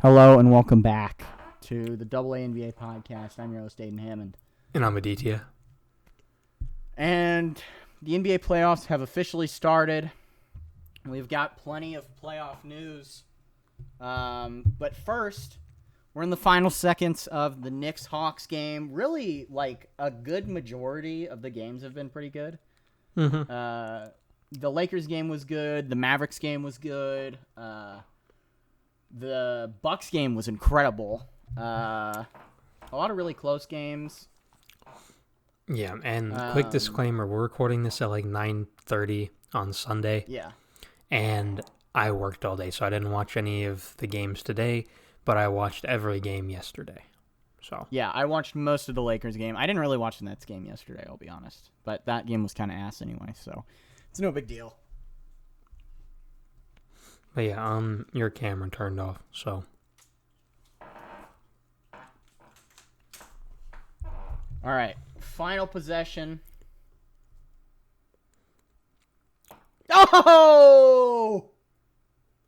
Hello and welcome back to the AA NBA podcast. I'm your host, Aiden Hammond. And I'm Aditya. And the NBA playoffs have officially started. We've got plenty of playoff news. But first, we're in the final seconds of the Knicks-Hawks game. Really, a good majority of the games have been pretty good. Mm-hmm. The Lakers game was good. The Mavericks game was good. The Bucks game was incredible. A lot of really close games. Yeah, and quick disclaimer, we're recording this at 9:30 on Sunday. Yeah. And I worked all day, so I didn't watch any of the games today, but I watched every game yesterday. So Yeah, I watched most of the Lakers game. I didn't really watch the Nets game yesterday, I'll be honest. But that game was kind of ass anyway, so it's no big deal. But yeah, your camera turned off, so. All right, final possession. Oh!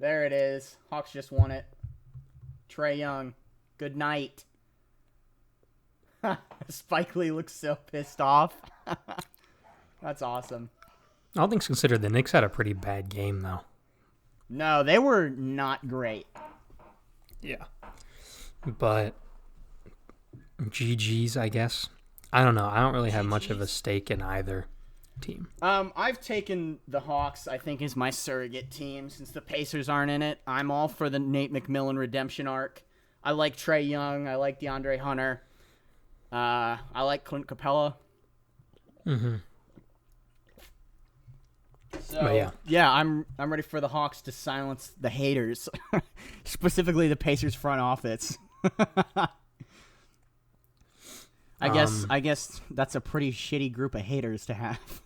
There it is. Hawks just won it. Trae Young, good night. Spike Lee looks so pissed off. That's awesome. All things considered, the Knicks had a pretty bad game, though. No, they were not great. Yeah. But GG's, I guess. I don't know. I don't really have much of a stake in either team. I've taken the Hawks, I think, as my surrogate team since the Pacers aren't in it. I'm all for the Nate McMillan redemption arc. I like Trae Young. I like DeAndre Hunter. I like Clint Capella. Mm-hmm. So, yeah, I'm ready for the Hawks to silence the haters, specifically the Pacers front office. I guess that's a pretty shitty group of haters to have.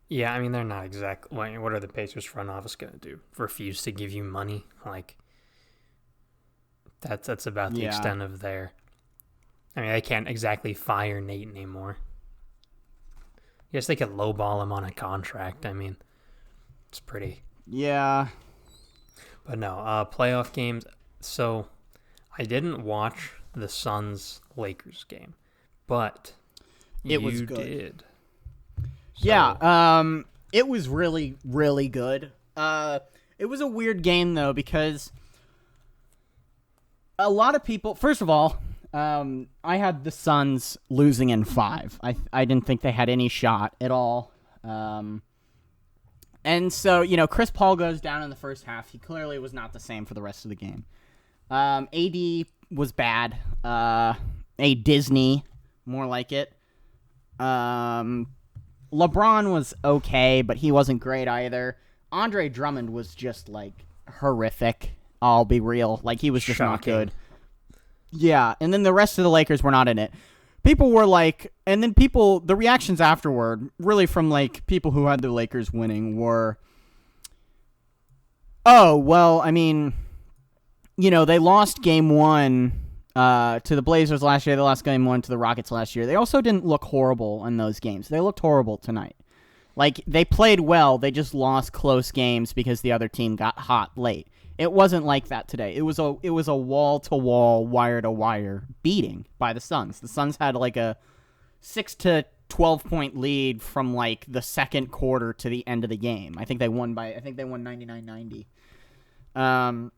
Yeah, I mean, they're not exactly. What are the Pacers front office going to do? Refuse to give you money? That's about the extent of their. I mean, they can't exactly fire Nate anymore. Yes, they could lowball him on a contract. I mean, it's pretty. Yeah. But no, playoff games. So, I didn't watch the Suns-Lakers game, but it was good. Did. So, yeah, it was really, really good. It was a weird game, though, because a lot of people... First of all, I had the Suns losing in 5. I didn't think they had any shot at all. And so, Chris Paul goes down in the first half. He clearly was not the same for the rest of the game. AD was bad. A Disney, more like it. LeBron was okay, but he wasn't great either. Andre Drummond was just, horrific. I'll be real. He was just Shocking. not good. Yeah, and then the rest of the Lakers were not in it. People were and then the reactions afterward, really from people who had the Lakers winning were, oh, well, I mean, they lost game 1 to the Blazers last year. They lost game 1 to the Rockets last year. They also didn't look horrible in those games. They looked horrible tonight. They played well. They just lost close games because the other team got hot late. It wasn't like that today. It was a wall-to-wall, wire-to-wire beating by the Suns. The Suns had a 6 to 12-point lead from the second quarter to the end of the game. I think they won 99-90. And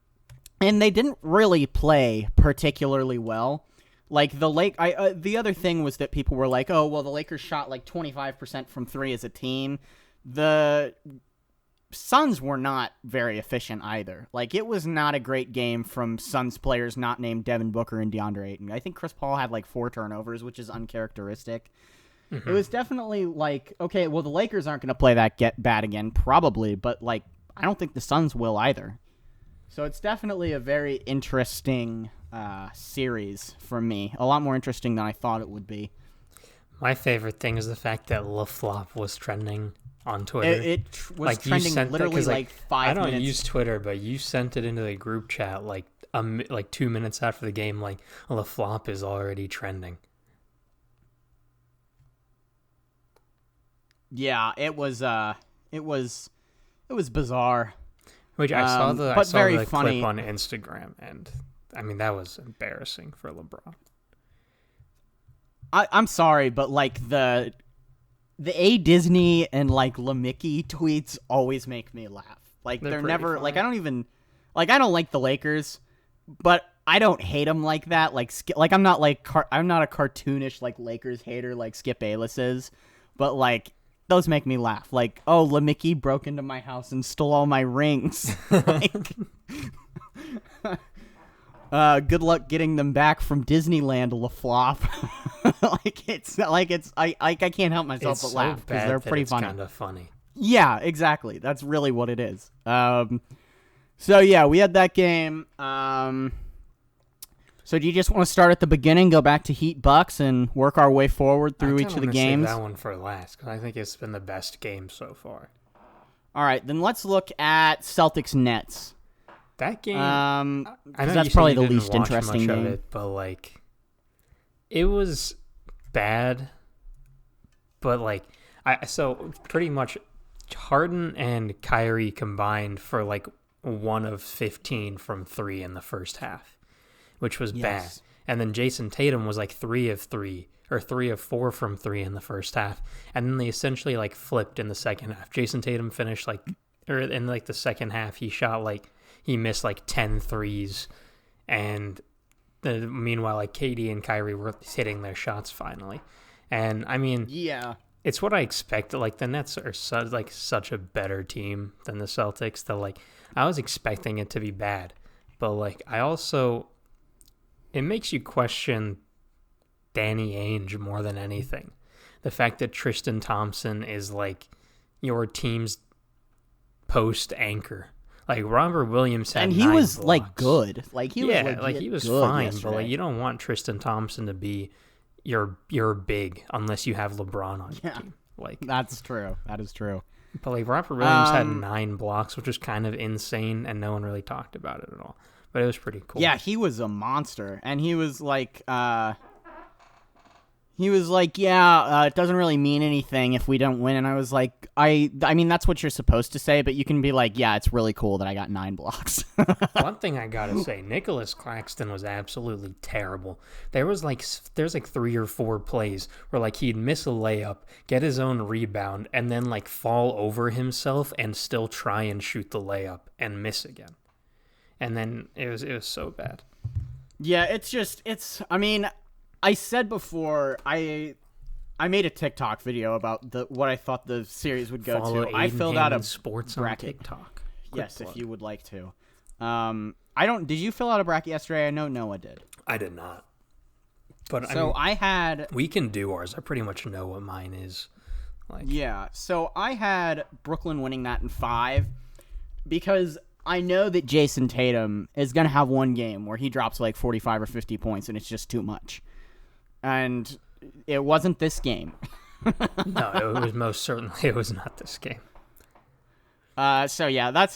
they didn't really play particularly well. The other thing was that people were oh, well, the Lakers shot 25% from 3 as a team. The Suns were not very efficient either. It was not a great game from Suns players not named Devin Booker and DeAndre Ayton. I think Chris Paul had 4 turnovers, which is uncharacteristic. Mm-hmm. It was definitely okay, well, the Lakers aren't going to play that bad again, probably, but I don't think the Suns will either. So it's definitely a very interesting series for me. A lot more interesting than I thought it would be. My favorite thing is the fact that LaFlop was trending on Twitter. It was trending literally 5 minutes. I don't use Twitter, but you sent it into the group chat 2 minutes after the game. LaFlop is already trending. Yeah, it was bizarre. Which I saw the very clip funny on Instagram, and I mean that was embarrassing for LeBron. I'm sorry, but like the A Disney and like LeMickey tweets always make me laugh. Like they're never funny. Like I don't like the Lakers, but I don't hate them like that. Like I'm not a cartoonish like Lakers hater like Skip Bayless is, but like those make me laugh. Like, oh, LeMickey broke into my house and stole all my rings. Like, good luck getting them back from Disneyland, LaFlop. I can't help myself but laugh because they're pretty funny. Kind of funny. Yeah, exactly. That's really what it is. So yeah, we had that game. So do you just want to start at the beginning, go back to Heat Bucks, and work our way forward through each of the games? Save that one for last because I think it's been the best game so far. All right, then let's look at Celtics Nets. That game, I know that's probably the least interesting game. Of it, but like, it was bad. But like, so pretty much, Harden and Kyrie combined for like 1 of 15 from 3 in the first half, which was bad. And then Jason Tatum was like 3 of 3 or 3 of 4 from 3 in the first half, and then they essentially like flipped in the second half. Jason Tatum finished in like the second half, he missed like 10 threes, and meanwhile, like KD and Kyrie were hitting their shots finally. And I mean, yeah, it's what I expected. Like the Nets are such a better team than the Celtics. That like I was expecting it to be bad, but like it makes you question Danny Ainge more than anything. The fact that Tristan Thompson is like your team's post anchor. Like Robert Williams had, and he was blocks. Like good. Like he was fine, yesterday. But like you don't want Tristan Thompson to be your big unless you have LeBron on your team. Like that's true. That is true. But like Robert Williams had 9 blocks, which was kind of insane, and no one really talked about it at all. But it was pretty cool. Yeah, he was a monster, and he was like, it doesn't really mean anything if we don't win. And I was like, I mean, that's what you're supposed to say, but you can be like, yeah, it's really cool that I got 9 blocks. One thing I gotta say, Nicholas Claxton was absolutely terrible. There's like 3 or 4 plays where like he'd miss a layup, get his own rebound, and then like fall over himself and still try and shoot the layup and miss again. And then it was so bad. Yeah, I mean, I said before, I made a TikTok video about what I thought the series would go Follow to. Aiden I filled out a sports bracket. On TikTok. Yes, plug. If you would like to. Did you fill out a bracket yesterday? I know Noah did. I did not. But so I had. We can do ours. I pretty much know what mine is. Like. Yeah. So I had Brooklyn winning that in 5 because I know that Jason Tatum is going to have one game where he drops like 45 or 50 points and it's just too much. And it wasn't this game. No, it was not this game. So yeah,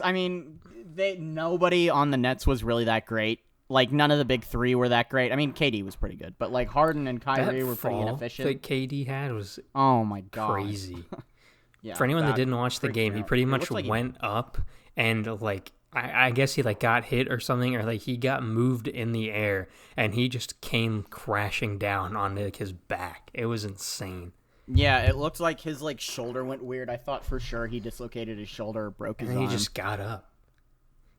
nobody on the Nets was really that great. Like none of the big 3 were that great. I mean, KD was pretty good, but like Harden and Kyrie were pretty inefficient. That KD had was my god, crazy. Yeah. For anyone that didn't watch the game, he pretty much went up and like I guess he like got hit or something, or like he got moved in the air and he just came crashing down on like his back. It was insane. Yeah, it looked like his like shoulder went weird. I thought for sure he dislocated his shoulder, broke his arm. And he just got up.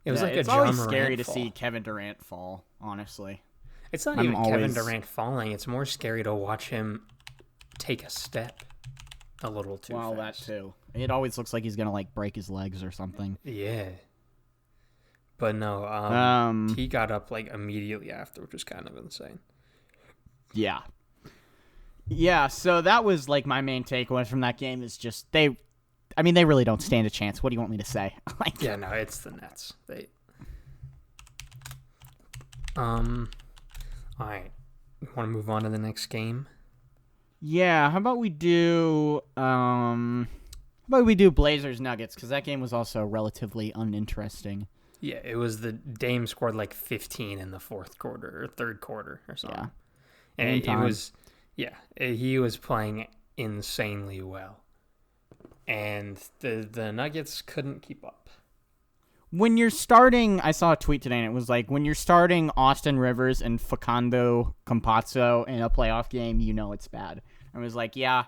It was like it's a John always Morant scary fall. to see Kevin Durant fall, honestly. It's not even Kevin Durant falling. It's more scary to watch him take a step a little too fast. Well, that too. It always looks like he's going to like break his legs or something. Yeah. But no, he got up like immediately after, which was kind of insane. Yeah. Yeah, so that was like my main takeaway from that game is just they really don't stand a chance. What do you want me to say? Yeah, no, it's the Nets. All right. You want to move on to the next game? Yeah, how about we do Blazers Nuggets, because that game was also relatively uninteresting. Yeah, it was the Dame scored like 15 in the fourth quarter or third quarter or something. Yeah. And it was, he was playing insanely well. And the Nuggets couldn't keep up. when you're starting, I saw a tweet today, and it was like, when you're starting Austin Rivers and Facundo Campazzo in a playoff game, you know it's bad. I was like, yeah.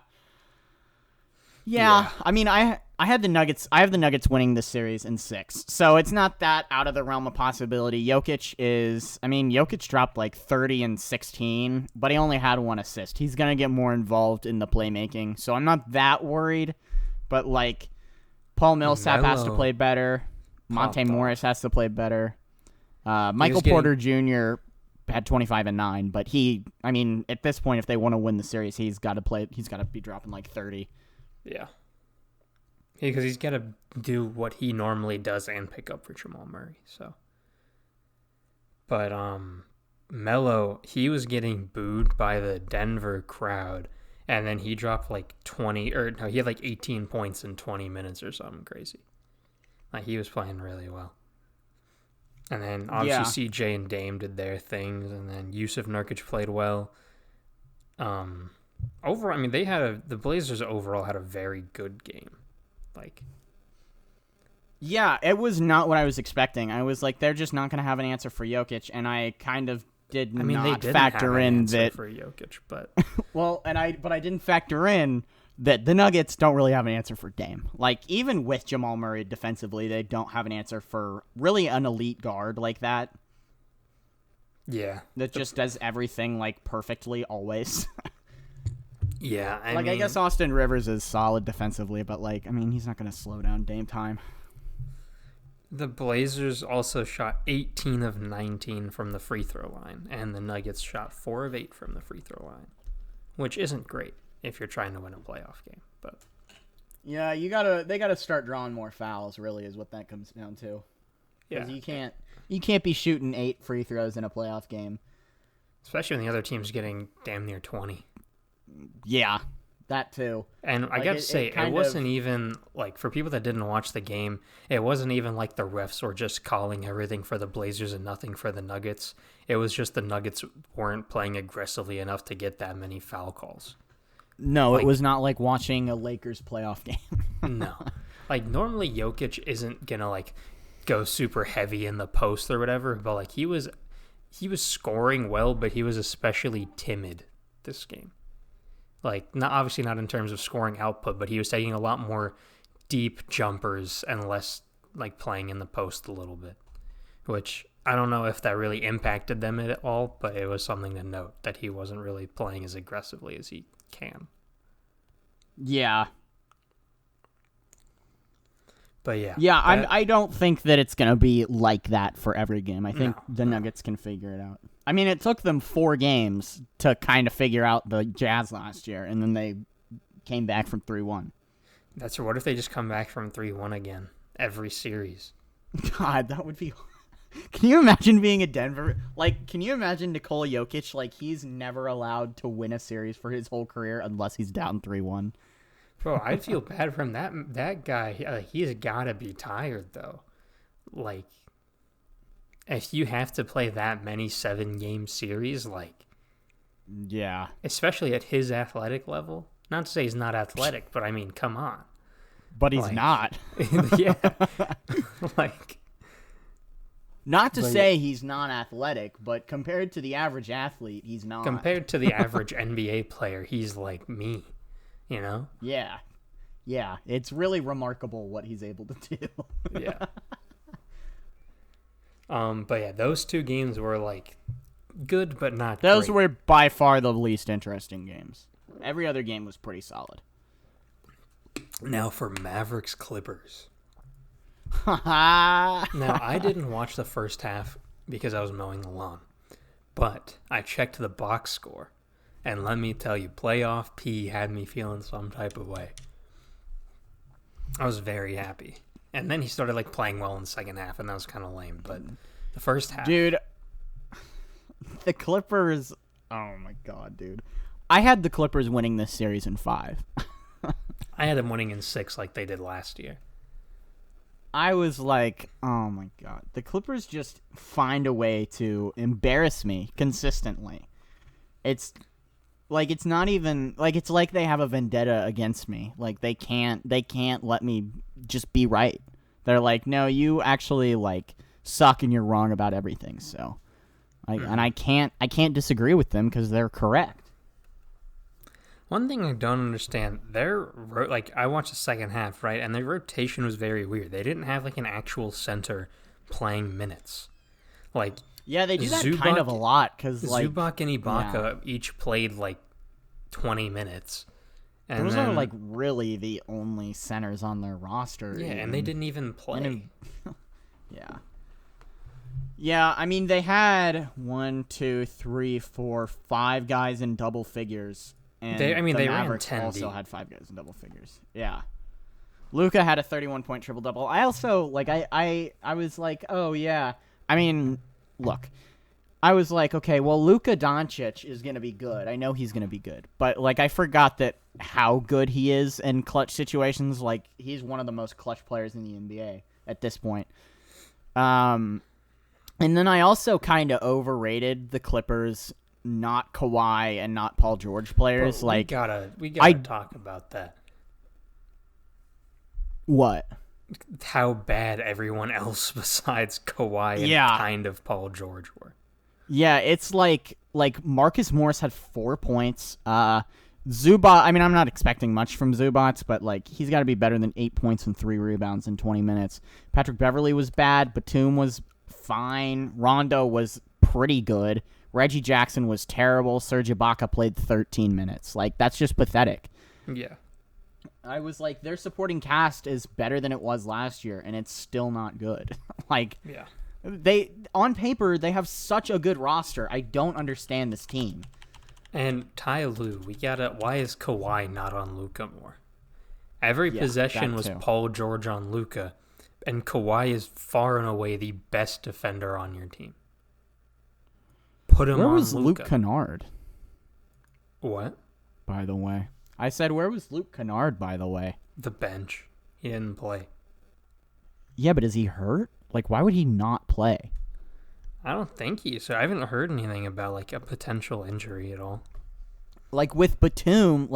I mean, I had the Nuggets. I have the Nuggets winning this series in 6, so it's not that out of the realm of possibility. Jokic dropped like 30 and 16, but he only had 1 assist. He's gonna get more involved in the playmaking, so I'm not that worried. But like, Paul Millsap has to play better. Monte Morris has to play better. Michael Porter Jr. had 25 and 9, but at this point, if they want to win the series, he's got to play. He's got to be dropping like 30. Yeah, because he's got to do what he normally does and pick up for Jamal Murray. So, but Melo, he was getting booed by the Denver crowd, and then he dropped like 20, or no, he had like 18 points in 20 minutes or something crazy. Like, he was playing really well. And then obviously CJ and Dame did their things, and then Yusuf Nurkic played well. Overall, the Blazers overall had a very good game. Yeah, it was not what I was expecting. I was like, they're just not going to have an answer for Jokic, and I kind of did not factor in that for Jokic, but well, but I didn't factor in that the Nuggets don't really have an answer for Dame. Like, even with Jamal Murray defensively, they don't have an answer for really an elite guard like that. Yeah, that just does everything like perfectly always. Yeah, I guess Austin Rivers is solid defensively, but he's not going to slow down Dame time. The Blazers also shot 18 of 19 from the free throw line, and the Nuggets shot 4 of 8 from the free throw line, which isn't great if you're trying to win a playoff game. But yeah, they gotta start drawing more fouls. Really, is what that comes down to. Yeah, you can't be shooting 8 free throws in a playoff game, especially when the other team's getting damn near 20. Yeah, that too. And I got to say, it wasn't even, for people that didn't watch the game, it wasn't even like the refs were just calling everything for the Blazers and nothing for the Nuggets. It was just the Nuggets weren't playing aggressively enough to get that many foul calls. No, it was not like watching a Lakers playoff game. No. Normally Jokic isn't going to, go super heavy in the post or whatever, but, he was scoring well, but he was especially timid this game. Obviously not in terms of scoring output, but he was taking a lot more deep jumpers and less playing in the post a little bit, which I don't know if that really impacted them at all, but it was something to note that he wasn't really playing as aggressively as he can. Yeah. But yeah. Yeah, I don't think that it's going to be like that for every game. I think the Nuggets can figure it out. It took them 4 games to kind of figure out the Jazz last year, and then they came back from 3-1. That's what if they just come back from 3-1 again every series? God, that would be... Can you imagine being a Denver... can you imagine Nikola Jokic? He's never allowed to win a series for his whole career unless he's down 3-1. Bro, I feel bad for him. That guy, he's got to be tired, though. If you have to play that many 7-game series, yeah, especially at his athletic level. Not to say he's not athletic, but come on. But he's not. Yeah. Not to say he's not athletic, but compared to the average athlete, he's not. Compared to the average NBA player, he's like me, you know? Yeah. Yeah, it's really remarkable what he's able to do. Yeah. But yeah, those 2 games were good, but not Those great. were by far the least interesting games. Every other game was pretty solid. Now for Mavericks Clippers. Now, I didn't watch the first half because I was mowing the lawn, but I checked the box score, and let me tell you, playoff P had me feeling some type of way. I was very happy. And then he started playing well in the second half, and that was kind of lame. But the first half, dude, the Clippers. Oh my god, dude! I had the Clippers winning this series in 5. I had them winning in 6, like they did last year. I was like, oh my god, the Clippers just find a way to embarrass me consistently. It's not even it's like they have a vendetta against me. They can't let me just be right. They're like, no, you actually like suck and you're wrong about everything. So, and I can't disagree with them because they're correct. One thing I don't understand, I watched the second half, right, and their rotation was very weird. They didn't have like an actual center playing minutes. Like, yeah, they do that kind of a lot because like Zubac and Ibaka each played like 20 minutes. And those are like really the only centers on their roster. Yeah, and they didn't even play. Yeah. Yeah, I mean they had 5 guys in double figures. And they Mavericks ran 10 also deep. had 5 guys in double figures. Yeah. Luka had a 31-point triple-double. I also, like, I was like, oh, yeah. I mean, look. I was like, okay, well, Luka Doncic is going to be good. I know he's going to be good. But, like, I forgot that how good he is in clutch situations. Like, he's one of the most clutch players in the NBA at this point. And then I also kind of overrated the Clippers' not Kawhi and not Paul George players. But like we gotta talk about that. What? How bad everyone else besides Kawhi and kind of Paul George were. Yeah, it's like Marcus Morris had 4 points. Zubac, I mean, I'm not expecting much from Zubac, but like he's got to be better than 8 points and 3 rebounds in 20 minutes. Patrick Beverley was bad. Batum was fine. Rondo was pretty good. Reggie Jackson was terrible. Serge Ibaka played 13 minutes. Like, that's just pathetic. Yeah. I was like, their supporting cast is better than it was last year, and it's still not good. Like, yeah. On paper, they have such a good roster. I don't understand this team. And Ty Lue, why is Kawhi not on Luka more? Every possession was Paul George on Luka, and Kawhi is far and away the best defender on your team. Put him on Luka. Where was Luke Kennard? What? By the way. I said, where was Luke Kennard, by the way? The bench. He didn't play. Yeah, but is he hurt? Like, why would he not play? I don't think so. I haven't heard anything about, like, a potential injury at all. Like, with Batum,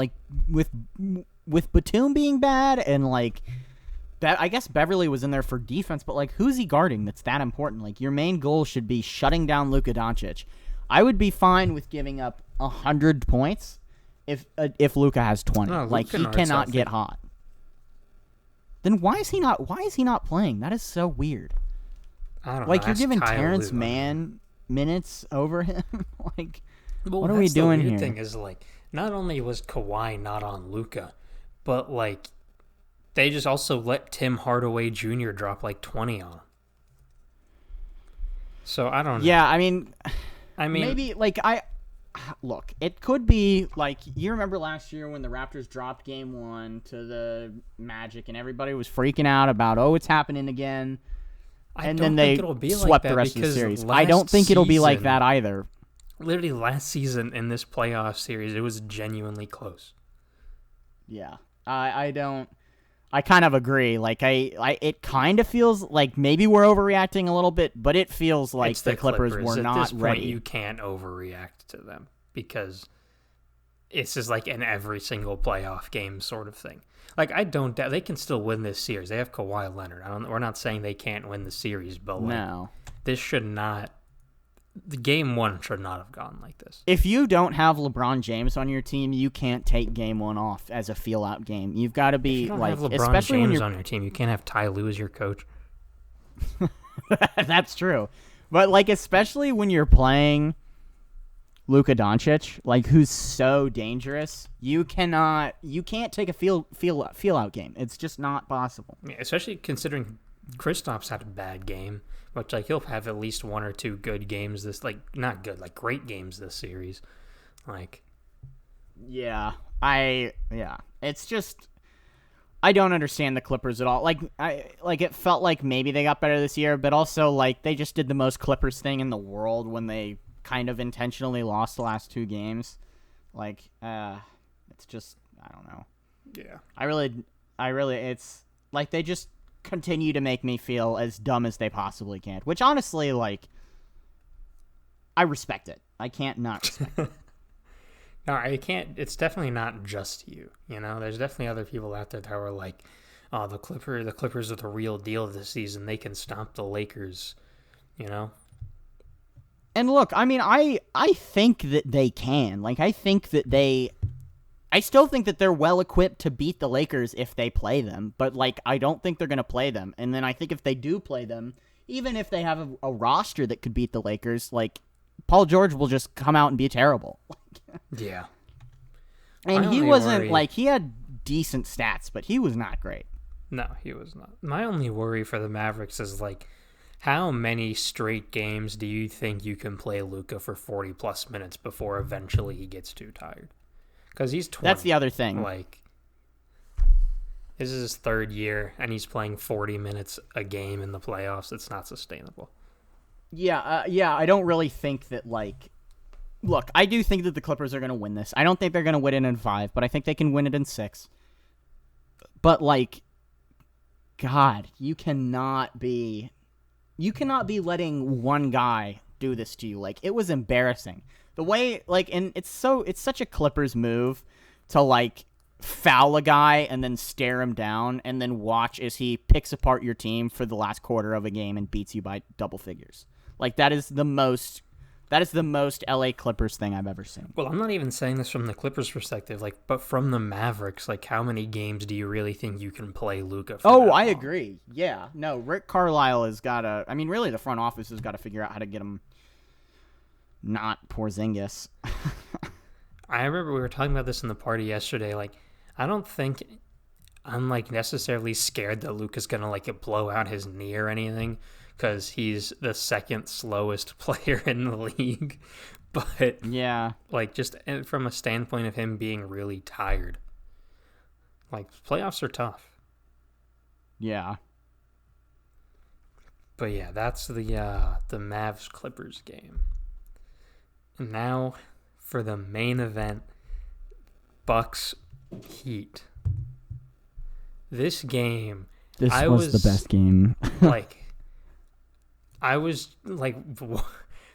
with Batum being bad, and, like, I guess Beverly was in there for defense, but, like, who's he guarding that's that important? Like, your main goal should be shutting down Luka Doncic. I would be fine with giving up 100 points if Luka has 20. No, like, he cannot get hot. Then why is he not playing? That is so weird. I don't know. Like, you're giving Terrence Mann minutes over him? Like, well, what are we doing here? The weird thing is, like, not only was Kawhi not on Luka, but, like, they just also let Tim Hardaway Jr. drop, like, 20 on him. So, I don't know. Yeah, I mean, maybe, like, look, it could be, like, you remember last year when the Raptors dropped Game 1 to the Magic and everybody was freaking out about, oh, it's happening again. And then they swept the rest of the series. I don't think it'll be like that either. Literally last season in this playoff series, it was genuinely close. Yeah. I kind of agree. Like, it kind of feels like maybe we're overreacting a little bit, but it feels like the Clippers were not At this point, ready. You can't overreact to them because it's just like an every single playoff game sort of thing. Like, I don't doubt they can still win this series. They have Kawhi Leonard. We're not saying they can't win the series, but like, this should not. The Game 1 should not have gone like this. If you don't have LeBron James on your team, you can't take Game 1 off as a feel-out game. You've got to be, if you don't like, have LeBron especially James when you're on your team, you can't have Ty Lue as your coach. That's true. But, like, especially when you're playing Luka Doncic, like, who's so dangerous, you can't take a feel-out game. It's just not possible. Yeah, especially considering Kristaps had a bad game. Which, like, he'll have at least 1 or 2 good games not good, like, great games this series. Like. It's just, I don't understand the Clippers at all. Like, it felt like maybe they got better this year, but also, like, they just did the most Clippers thing in the world when they kind of intentionally lost the last 2 games. Like, it's just, I don't know. Yeah. I really, it's, like, they just continue to make me feel as dumb as they possibly can, which honestly, like, I respect it. I can't not respect it. No, I can't. It's definitely not just you. You know, there's definitely other people out there that were like, oh, the Clippers are the real deal this season. They can stop the Lakers, you know? And look, I mean, I think that they can. Like, I still think that they're well equipped to beat the Lakers if they play them, but like, I don't think they're going to play them. And then I think if they do play them, even if they have a roster that could beat the Lakers, like, Paul George will just come out and be terrible. Yeah. And he wasn't like, he had decent stats, but he was not great. No, he was not. My only worry for the Mavericks is like, how many straight games do you think you can play Luka for 40 plus minutes before eventually he gets too tired? Because he's 20. That's the other thing. Like, this is his third year, and he's playing 40 minutes a game in the playoffs. It's not sustainable. Yeah, I don't really think that, like... Look, I do think that the Clippers are going to win this. I don't think they're going to win it in 5, but I think they can win it in 6. But, like, God, you cannot be letting one guy do this to you. Like, it was embarrassing. The way, like, and it's such a Clippers move to, like, foul a guy and then stare him down and then watch as he picks apart your team for the last quarter of a game and beats you by double figures. Like, that is the most LA Clippers thing I've ever seen. Well, I'm not even saying this from the Clippers perspective, like, but from the Mavericks, like, how many games do you really think you can play Luka for? Oh, I agree. Yeah. No, Rick Carlisle has got to, I mean, really the front office has got to figure out how to get him not Porzingis. I remember we were talking about this in the party yesterday. Like, I don't think I'm, like, necessarily scared that Luka's going to, like, blow out his knee or anything, because he's the second slowest player in the league. But, yeah, like, just from a standpoint of him being really tired, like, playoffs are tough. Yeah. But, yeah, that's the Mavs-Clippers game. And now for the main event, Bucks-Heat. This game... This was the best game. I was, like,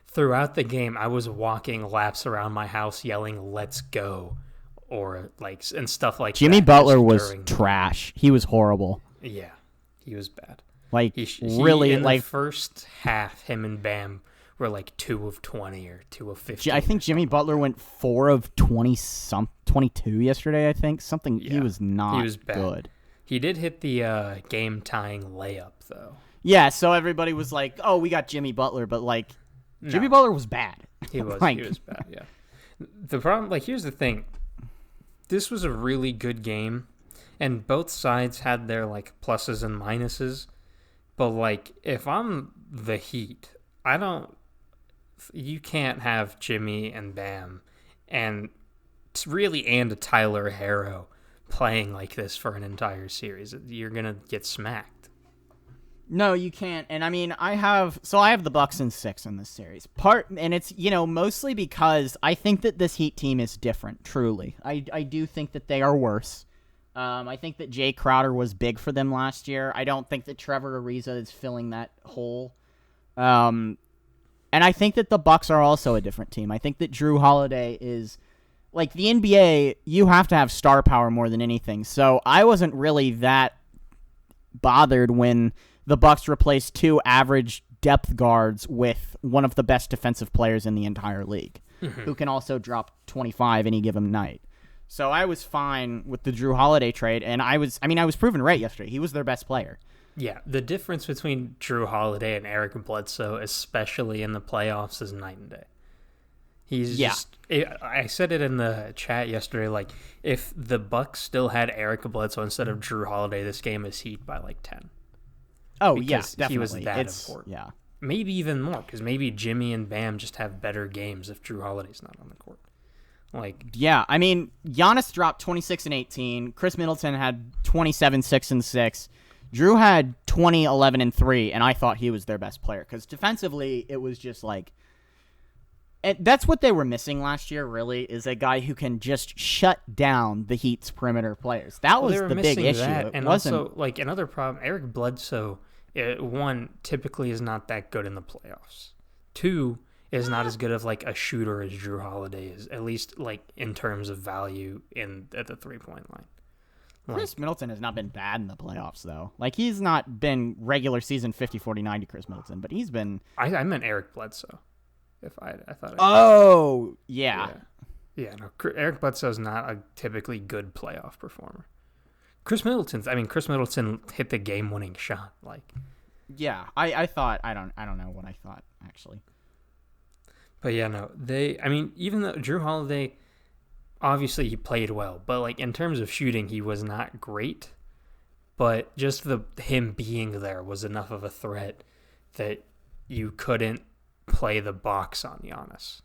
throughout the game, I was walking laps around my house yelling, "Let's go," or, like, and stuff like that. Jimmy Butler was trash. He was horrible. Yeah, he was bad. Like, really, in the first half, him and Bam were, like, 2 of 20 or 2 of 15. I think Jimmy Butler went 4 of 22 yesterday, I think. Something, yeah, he was not good. He did hit the game-tying layup, though. Yeah, so everybody was like, "Oh, we got Jimmy Butler," but, like, no. Jimmy Butler was bad. He was. He was bad. Yeah. The problem, like, here's the thing. This was a really good game, and both sides had their, like, pluses and minuses. But, like, if I'm the Heat, you can't have Jimmy and Bam, and a Tyler Herro playing like this for an entire series. You're gonna get smacked. No, you can't. And I mean, I have the Bucks in 6 in this series. And it's, mostly because I think that this Heat team is different, truly. I do think that they are worse. I think that Jay Crowder was big for them last year. I don't think that Trevor Ariza is filling that hole. And I think that the Bucks are also a different team. I think that Drew Holiday is, like, the NBA, you have to have star power more than anything. So I wasn't really that bothered when the Bucks replaced 2 average depth guards with one of the best defensive players in the entire league, who can also drop 25 any given night. So I was fine with the Drew Holiday trade, and I was proven right yesterday. He was their best player. Yeah, the difference between Drew Holiday and Eric Bledsoe, especially in the playoffs, is night and day. I said it in the chat yesterday, like, if the Bucks still had Eric Bledsoe instead of Drew Holiday, this game is Heat by, like, 10. Oh, yeah, definitely. He was that important. Yeah. Maybe even more, because maybe Jimmy and Bam just have better games if Drew Holiday's not on the court. Like, yeah, I mean, Giannis dropped 26 and 18. Chris Middleton had 27, 6 and 6. Drew had 20, 11 and 3, and I thought he was their best player because defensively it was just like, that's what they were missing last year. Really, is a guy who can just shut down the Heat's perimeter players. That was the big issue. And also, like, another problem, Eric Bledsoe, one, typically is not that good in the playoffs. 2, is not as good of, like, a shooter as Drew Holiday is, at least, like, in terms of value at the 3-point line. Like, Chris Middleton has not been bad in the playoffs, though. Like, he's not been regular season 50, 40, 90 Chris Middleton, but he's been... I meant Eric Bledsoe. I thought. Oh, yeah. Yeah, no. Eric Bledsoe's not a typically good playoff performer. Chris Middleton hit the game-winning shot. Like, yeah, I thought... I don't know what I thought, actually. But yeah, no. Even though Drew Holiday, obviously he played well, but like in terms of shooting, he was not great. But just him being there was enough of a threat that you couldn't play the box on Giannis.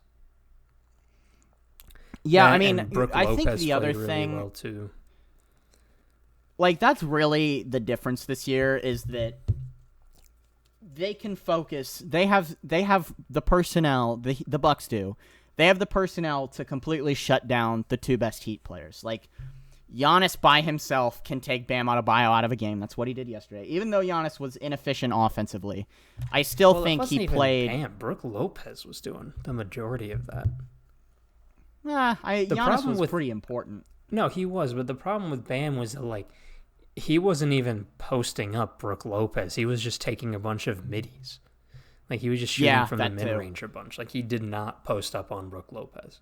Yeah, And I mean, Brook I Lopez think the other played really thing, well too. like, that's really the difference this year is that they can focus. They have the personnel. The Bucks do. They have the personnel to completely shut down the two best Heat players. Like, Giannis by himself can take Bam Adebayo out of a game. That's what he did yesterday. Even though Giannis was inefficient offensively, I still think he played. Bam. Brook Lopez was doing the majority of that. Giannis was pretty important. No, he was, but the problem with Bam was that, like, he wasn't even posting up Brook Lopez. He was just taking a bunch of middies. Like, he was just shooting from the mid-range a bunch. Like, he did not post up on Brook Lopez.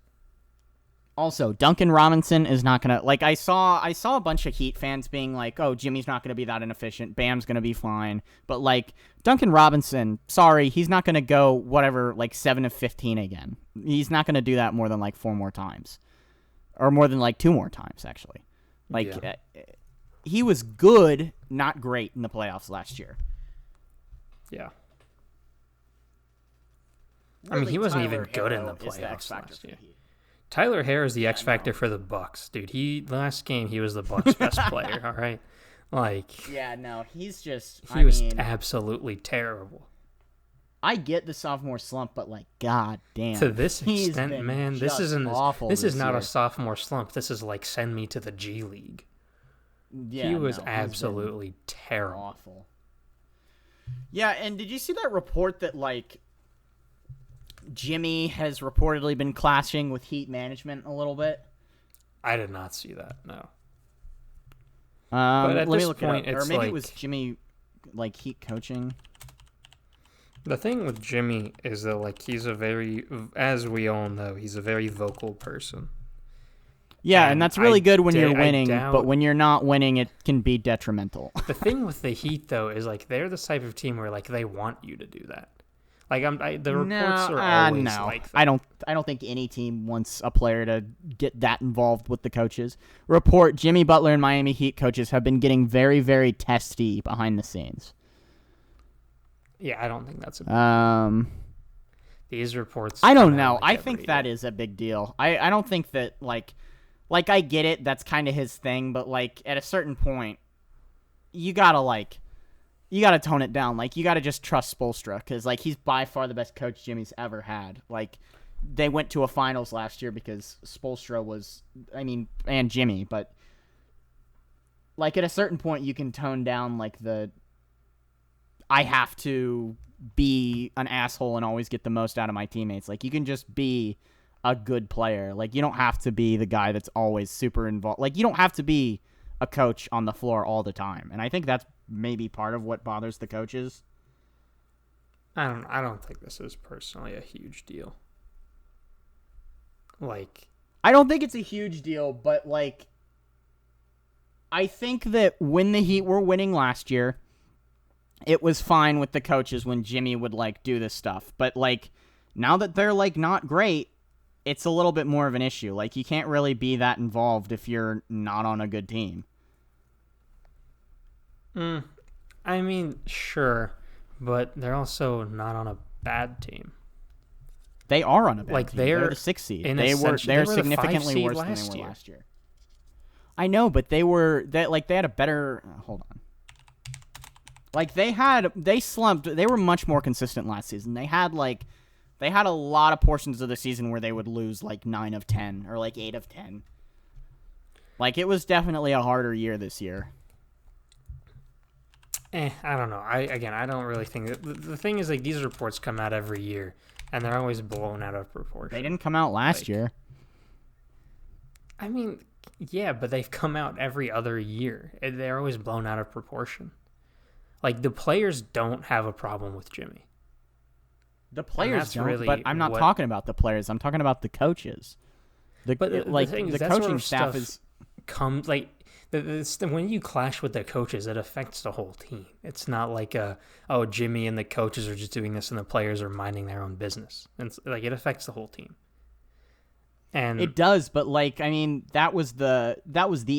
Also, Duncan Robinson is not going to... Like, I saw a bunch of Heat fans being like, oh, Jimmy's not going to be that inefficient. Bam's going to be fine. But, like, Duncan Robinson, sorry, he's not going to go, whatever, like, 7 of 15 again. He's not going to do that more than, like, 4 more times. Or more than, like, 2 more times, actually. Like, he was good, not great in the playoffs last year. Yeah. Really, he wasn't Tyler even good in Hero the is the playoffs X factor last year. for the Heat. Tyler Hare is the X factor for the Bucks, dude. Last game he was the Bucks' best player. All right, like, yeah, no, he's just. He was absolutely terrible. I get the sophomore slump, but like, god damn. To this extent, man, this isn't awful. This is not year. a sophomore slump. This is like send me to the G League. Yeah, he was absolutely terrible. Awful. Yeah, and did you see that report that like Jimmy has reportedly been clashing with Heat management a little bit? I did not see that. No. But at let this me look point, it up. Or it's maybe like, it was Jimmy, like Heat coaching. The thing with Jimmy is that, like, he's a very, as we all know, he's a very vocal person. Yeah, and that's really good when you're winning, but when you're not winning, it can be detrimental. The thing with the Heat, though, is, like, they're the type of team where, like, they want you to do that. Like, the reports are always like that. I don't think any team wants a player to get that involved with the coaches. Report: Jimmy Butler and Miami Heat coaches have been getting very, very testy behind the scenes. Yeah, I don't think that's a these reports. I don't know. I think that is a big deal. I don't think that like I get it. That's kind of his thing, but like at a certain point, you gotta tone it down. Like, you gotta just trust Spoelstra because like he's by far the best coach Jimmy's ever had. Like, they went to a finals last year because Spoelstra was, and Jimmy, but like at a certain point, you can tone down like I have to be an asshole and always get the most out of my teammates. Like, you can just be a good player. Like, you don't have to be the guy that's always super involved. Like, you don't have to be a coach on the floor all the time. And I think that's maybe part of what bothers the coaches. I don't think this is personally a huge deal. Like, I don't think it's a huge deal, but like, I think that when the Heat were winning last year, it was fine with the coaches when Jimmy would like do this stuff. But like, now that they're like not great, it's a little bit more of an issue. Like, you can't really be that involved if you're not on a good team. Sure, but they're also not on a bad team. They are on a bad team. They're the 6th seed. They're significantly worse than they were last year. I know, but they had a better. Hold on. Like, they slumped. They were much more consistent last season. They had a lot of portions of the season where they would lose like 9 of 10 or like 8 of 10. Like, it was definitely a harder year this year. I don't know. I don't really think the thing is, like, these reports come out every year and they're always blown out of proportion. They didn't come out last year. I mean, yeah, but they've come out every other year. They're always blown out of proportion. Like, the players don't have a problem with Jimmy. The players don't, really but I'm not talking about the players. I'm talking about the coaches. The thing is, the that coaching sort of staff stuff is like when you clash with the coaches, it affects the whole team. It's not like Jimmy and the coaches are just doing this and the players are minding their own business. And like, it affects the whole team. And it does, but like, I mean, that was the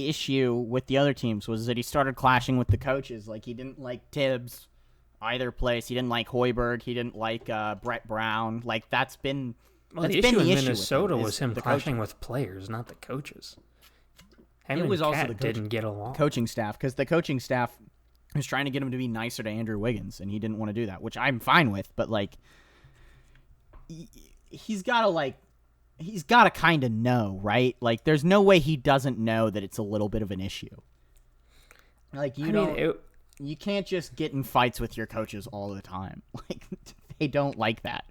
issue with the other teams, was that he started clashing with the coaches. Like, he didn't like Tibbs either place. He didn't like Hoiberg. He didn't like Brett Brown. Like, that's been the issue in Minnesota was him clashing with players, not the coaches. It was also the didn't get along. Coaching staff, because the coaching staff was trying to get him to be nicer to Andrew Wiggins, and he didn't want to do that, which I'm fine with. But like, he's got to kind of know, right? Like, there's no way he doesn't know that it's a little bit of an issue. Like, you can't just get in fights with your coaches all the time. Like, they don't like that.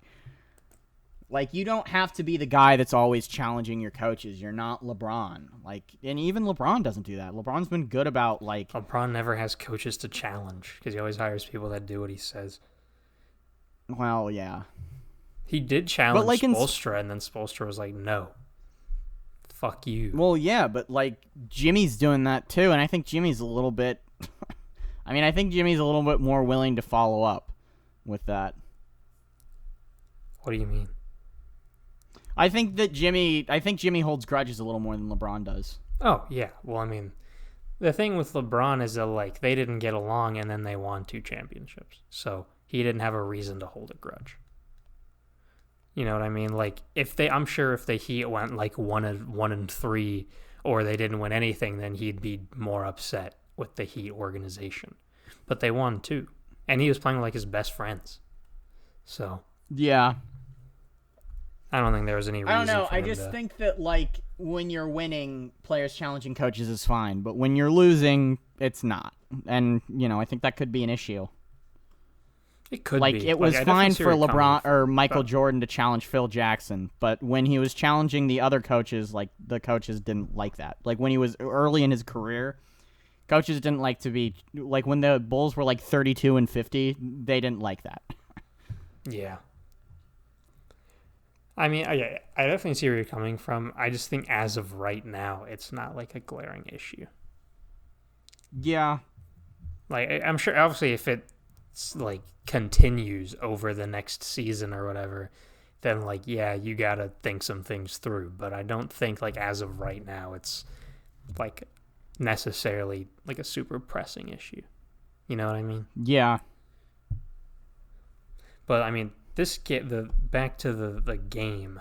Like, you don't have to be the guy that's always challenging your coaches. You're not LeBron. Like, and even LeBron doesn't do that. LeBron's been good about, like... LeBron never has coaches to challenge because he always hires people that do what he says. Well, yeah. He did challenge Spoelstra, and then Spoelstra was like, no. Fuck you. Well, yeah, but, like, Jimmy's doing that, too, and I think Jimmy's a little bit... I think Jimmy's a little bit more willing to follow up with that. What do you mean? I think Jimmy holds grudges a little more than LeBron does. Oh, yeah. Well, I mean, the thing with LeBron is that, like, they didn't get along and then they won 2 championships. So he didn't have a reason to hold a grudge. You know what I mean? Like, I'm sure if the Heat went like 1-3 or they didn't win anything, then he'd be more upset with the Heat organization. But they won 2. And he was playing with like his best friends. So. Yeah. I don't think there was any reason. I don't know. I just think that, like, when you're winning, players challenging coaches is fine, but when you're losing, it's not. And, you know, I think that could be an issue. It could be. Like, it was fine for LeBron or Michael Jordan to challenge Phil Jackson, but when he was challenging the other coaches, like, the coaches didn't like that. Like, when he was early in his career, coaches didn't like to be, like, when the Bulls were like 32-50, they didn't like that. Yeah. I mean, I definitely see where you're coming from. I just think as of right now, it's not like a glaring issue. Yeah. Like, I'm sure, obviously, if it's, like, continues over the next season or whatever, then, like, yeah, you gotta think some things through. But I don't think, like, as of right now, it's, like, necessarily, like, a super pressing issue. You know what I mean? Yeah. But, I mean, back to the game.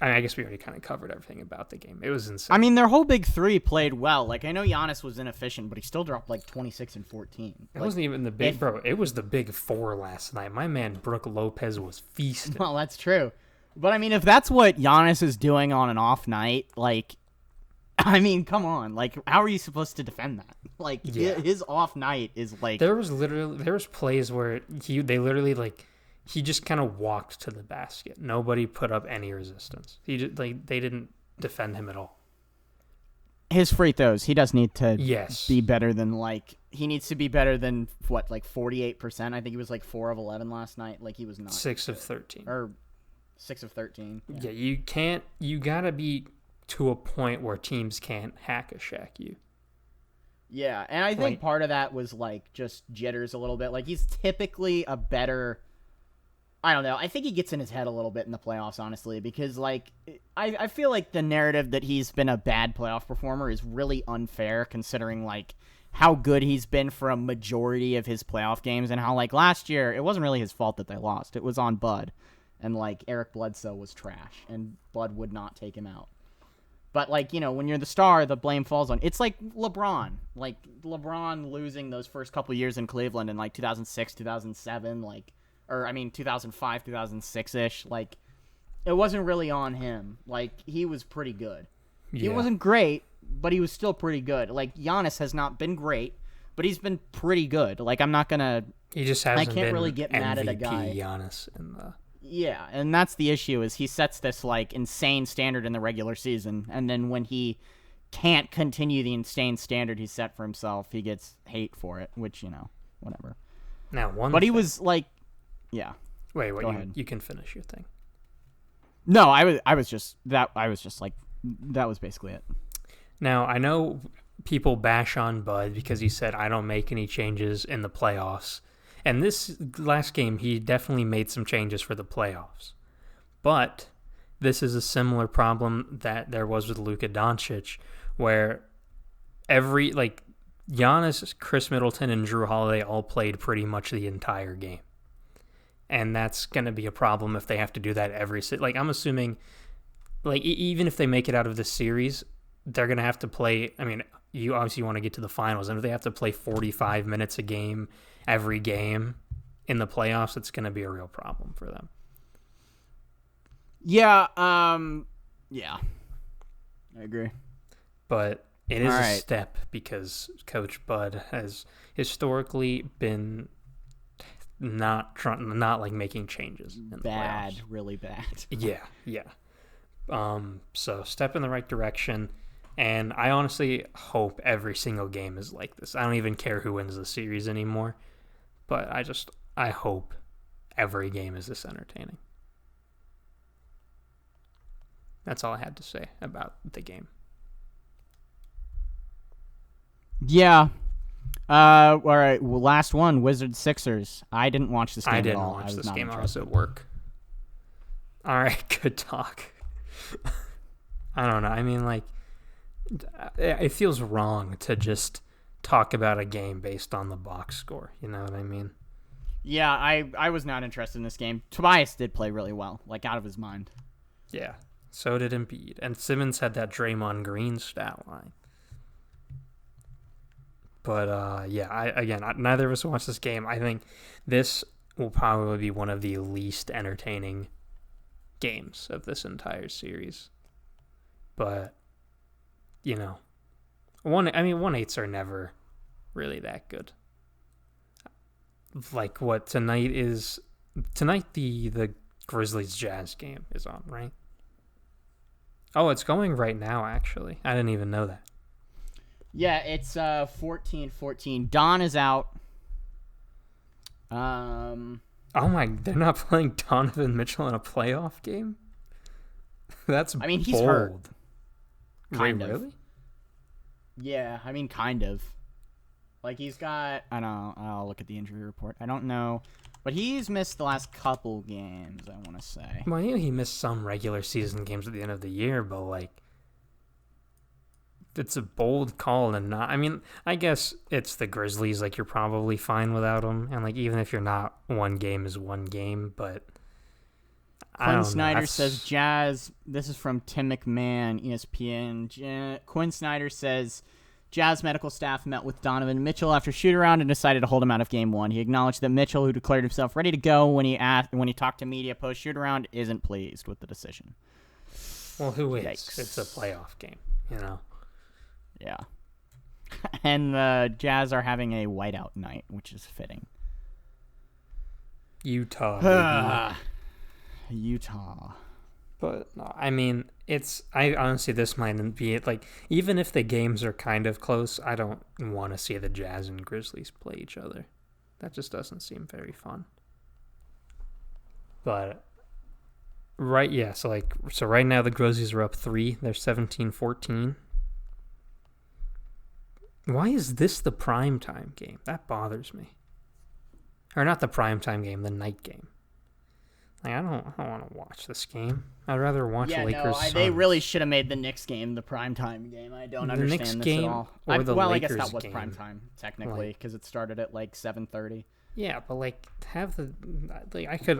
I mean, I guess we already kind of covered everything about the game. It was insane. I mean, their whole big 3 played well. Like, I know Giannis was inefficient, but he still dropped like 26 and 14. It wasn't even the big bro. It was the big 4 last night. My man Brook Lopez was feasting. Well, that's true. But I mean, if that's what Giannis is doing on an off night, like, I mean, come on. Like, how are you supposed to defend that? Like, his off night is like... There was plays where they literally, like, he just kind of walked to the basket. Nobody put up any resistance. He just, like, they didn't defend him at all. His free throws, he does need to be better than, like... He needs to be better than, what, like 48%? I think he was like 4 of 11 last night. Like, he was not. 6 of 13. Or 6 of 13. Yeah, you gotta be to a point where teams can't hack a Shaq you. Yeah, and I think part of that was, like, just jitters a little bit. Like, he's typically a better... I don't know. I think he gets in his head a little bit in the playoffs, honestly, because, like, I feel like the narrative that he's been a bad playoff performer is really unfair, considering, like, how good he's been for a majority of his playoff games, and how, like, last year, it wasn't really his fault that they lost. It was on Bud, and, like, Eric Bledsoe was trash, and Bud would not take him out. But, like, you know, when you're the star, the blame falls on... It's like LeBron. Like, LeBron losing those first couple years in Cleveland in, like, 2006, 2007, like... Or, I mean, 2005, 2006-ish. Like, it wasn't really on him. Like, he was pretty good. Yeah. He wasn't great, but he was still pretty good. Like, Giannis has not been great, but he's been pretty good. Like, I'm not going to... He just hasn't been really get mad at a guy. Giannis in the... Yeah, and that's the issue is he sets this like insane standard in the regular season, and then when he can't continue the insane standard he set for himself, he gets hate for it, which, whatever. Now, But he was like, yeah. Wait, Go ahead. You can finish your thing. No, I was just like, that was basically it. Now, I know people bash on Bud because he said, I don't make any changes in the playoffs. And this last game, he definitely made some changes for the playoffs. But this is a similar problem that there was with Luka Doncic, where Giannis, Chris Middleton, and Drew Holiday all played pretty much the entire game. And that's going to be a problem if they have to do that I'm assuming, even if they make it out of the series, they're going to have to play. I mean, you obviously want to get to the finals, and if they have to play 45 minutes a game every game in the playoffs, it's going to be a real problem for them. Yeah, yeah. I agree. But it is All a right. step because Coach Bud has historically been not making changes in the Bad, playoffs. really bad. Yeah. So step in the right direction. And I honestly hope every single game is like this. I don't even care who wins the series anymore. But I hope every game is this entertaining. That's all I had to say about the game. Yeah. All right. Well, last one, Wizards Sixers. I didn't watch this game I at didn't all. watch was this not game. I interested. was at work. All right, good talk. I don't know. I mean, it feels wrong to just talk about a game based on the box score. You know what I mean? Yeah, I was not interested in this game. Tobias did play really well, out of his mind. Yeah. So did Embiid. And Simmons had that Draymond Green stat line. But, neither of us watched this game. I think this will probably be one of the least entertaining games of this entire series. But, 1-8s are never really that good. Tonight the Grizzlies Jazz game is on, right? Oh, it's going right now, actually. I didn't even know that. Yeah, it's 14-14. Don is out. Oh they're not playing Donovan Mitchell in a playoff game? That's he's bold. hurt. Kind of. Really? Yeah, kind of. He's got, I don't know, I'll look at the injury report. I don't know, but he's missed the last couple games, I want to say. Well, he missed some regular season games at the end of the year, but, it's a bold call and not. I guess it's the Grizzlies. You're probably fine without them, and even if you're not, one game is one game. But Quinn Snyder says Jazz. This is from Tim McMahon, ESPN. Quinn Snyder says Jazz medical staff met with Donovan Mitchell after shoot-around and decided to hold him out of Game 1. He acknowledged that Mitchell, who declared himself ready to go when he talked to media post shoot-around, isn't pleased with the decision. Well, who is? Yikes. It's a playoff game, Yeah. And the Jazz are having a whiteout night, which is fitting. Utah. Utah. But, no, I honestly, this might be it. Even if the games are kind of close, I don't want to see the Jazz and Grizzlies play each other. That just doesn't seem very fun. But, right now the Grizzlies are up 3. They're 17-14. Why is this the primetime game? That bothers me. Or not the primetime game, the night game. I don't want to watch this game. I'd rather watch Lakers. No, they really should have made the Knicks game the primetime game. I don't understand this at all. Or the I Lakers guess that was game. primetime technically because it started at 7:30. Yeah, but have the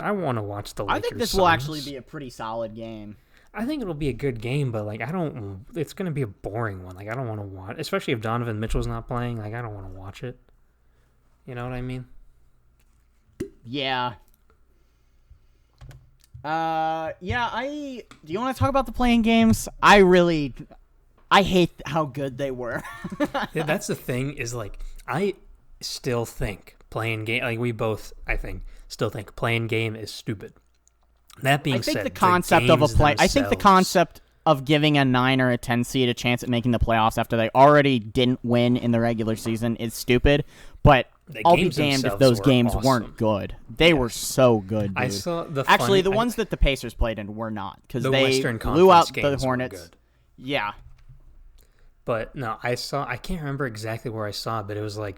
I want to watch the Lakers. I think this will actually be a pretty solid game. I think it'll be a good game, but it's going to be a boring one. I don't want to watch, especially if Donovan Mitchell's not playing. I don't want to watch it. You know what I mean? Yeah. Do you want to talk about the playing games? I hate how good they were. Yeah, that's the thing is I still think playing game, we both, I think, still think playing game is stupid. That being I think said, the concept of a play. I think the themselves- concept of giving a 9 or a 10 seed a chance at making the playoffs after they already didn't win in the regular season is stupid. But The I'll be games damned if themselves those were games awesome. weren't good. They were so good, dude. I saw the Actually, the funny- ones that the Pacers played in were not because the they Western blew out Conference the games were Hornets. good. Yeah, But no, I can't remember exactly where I saw it, but it was like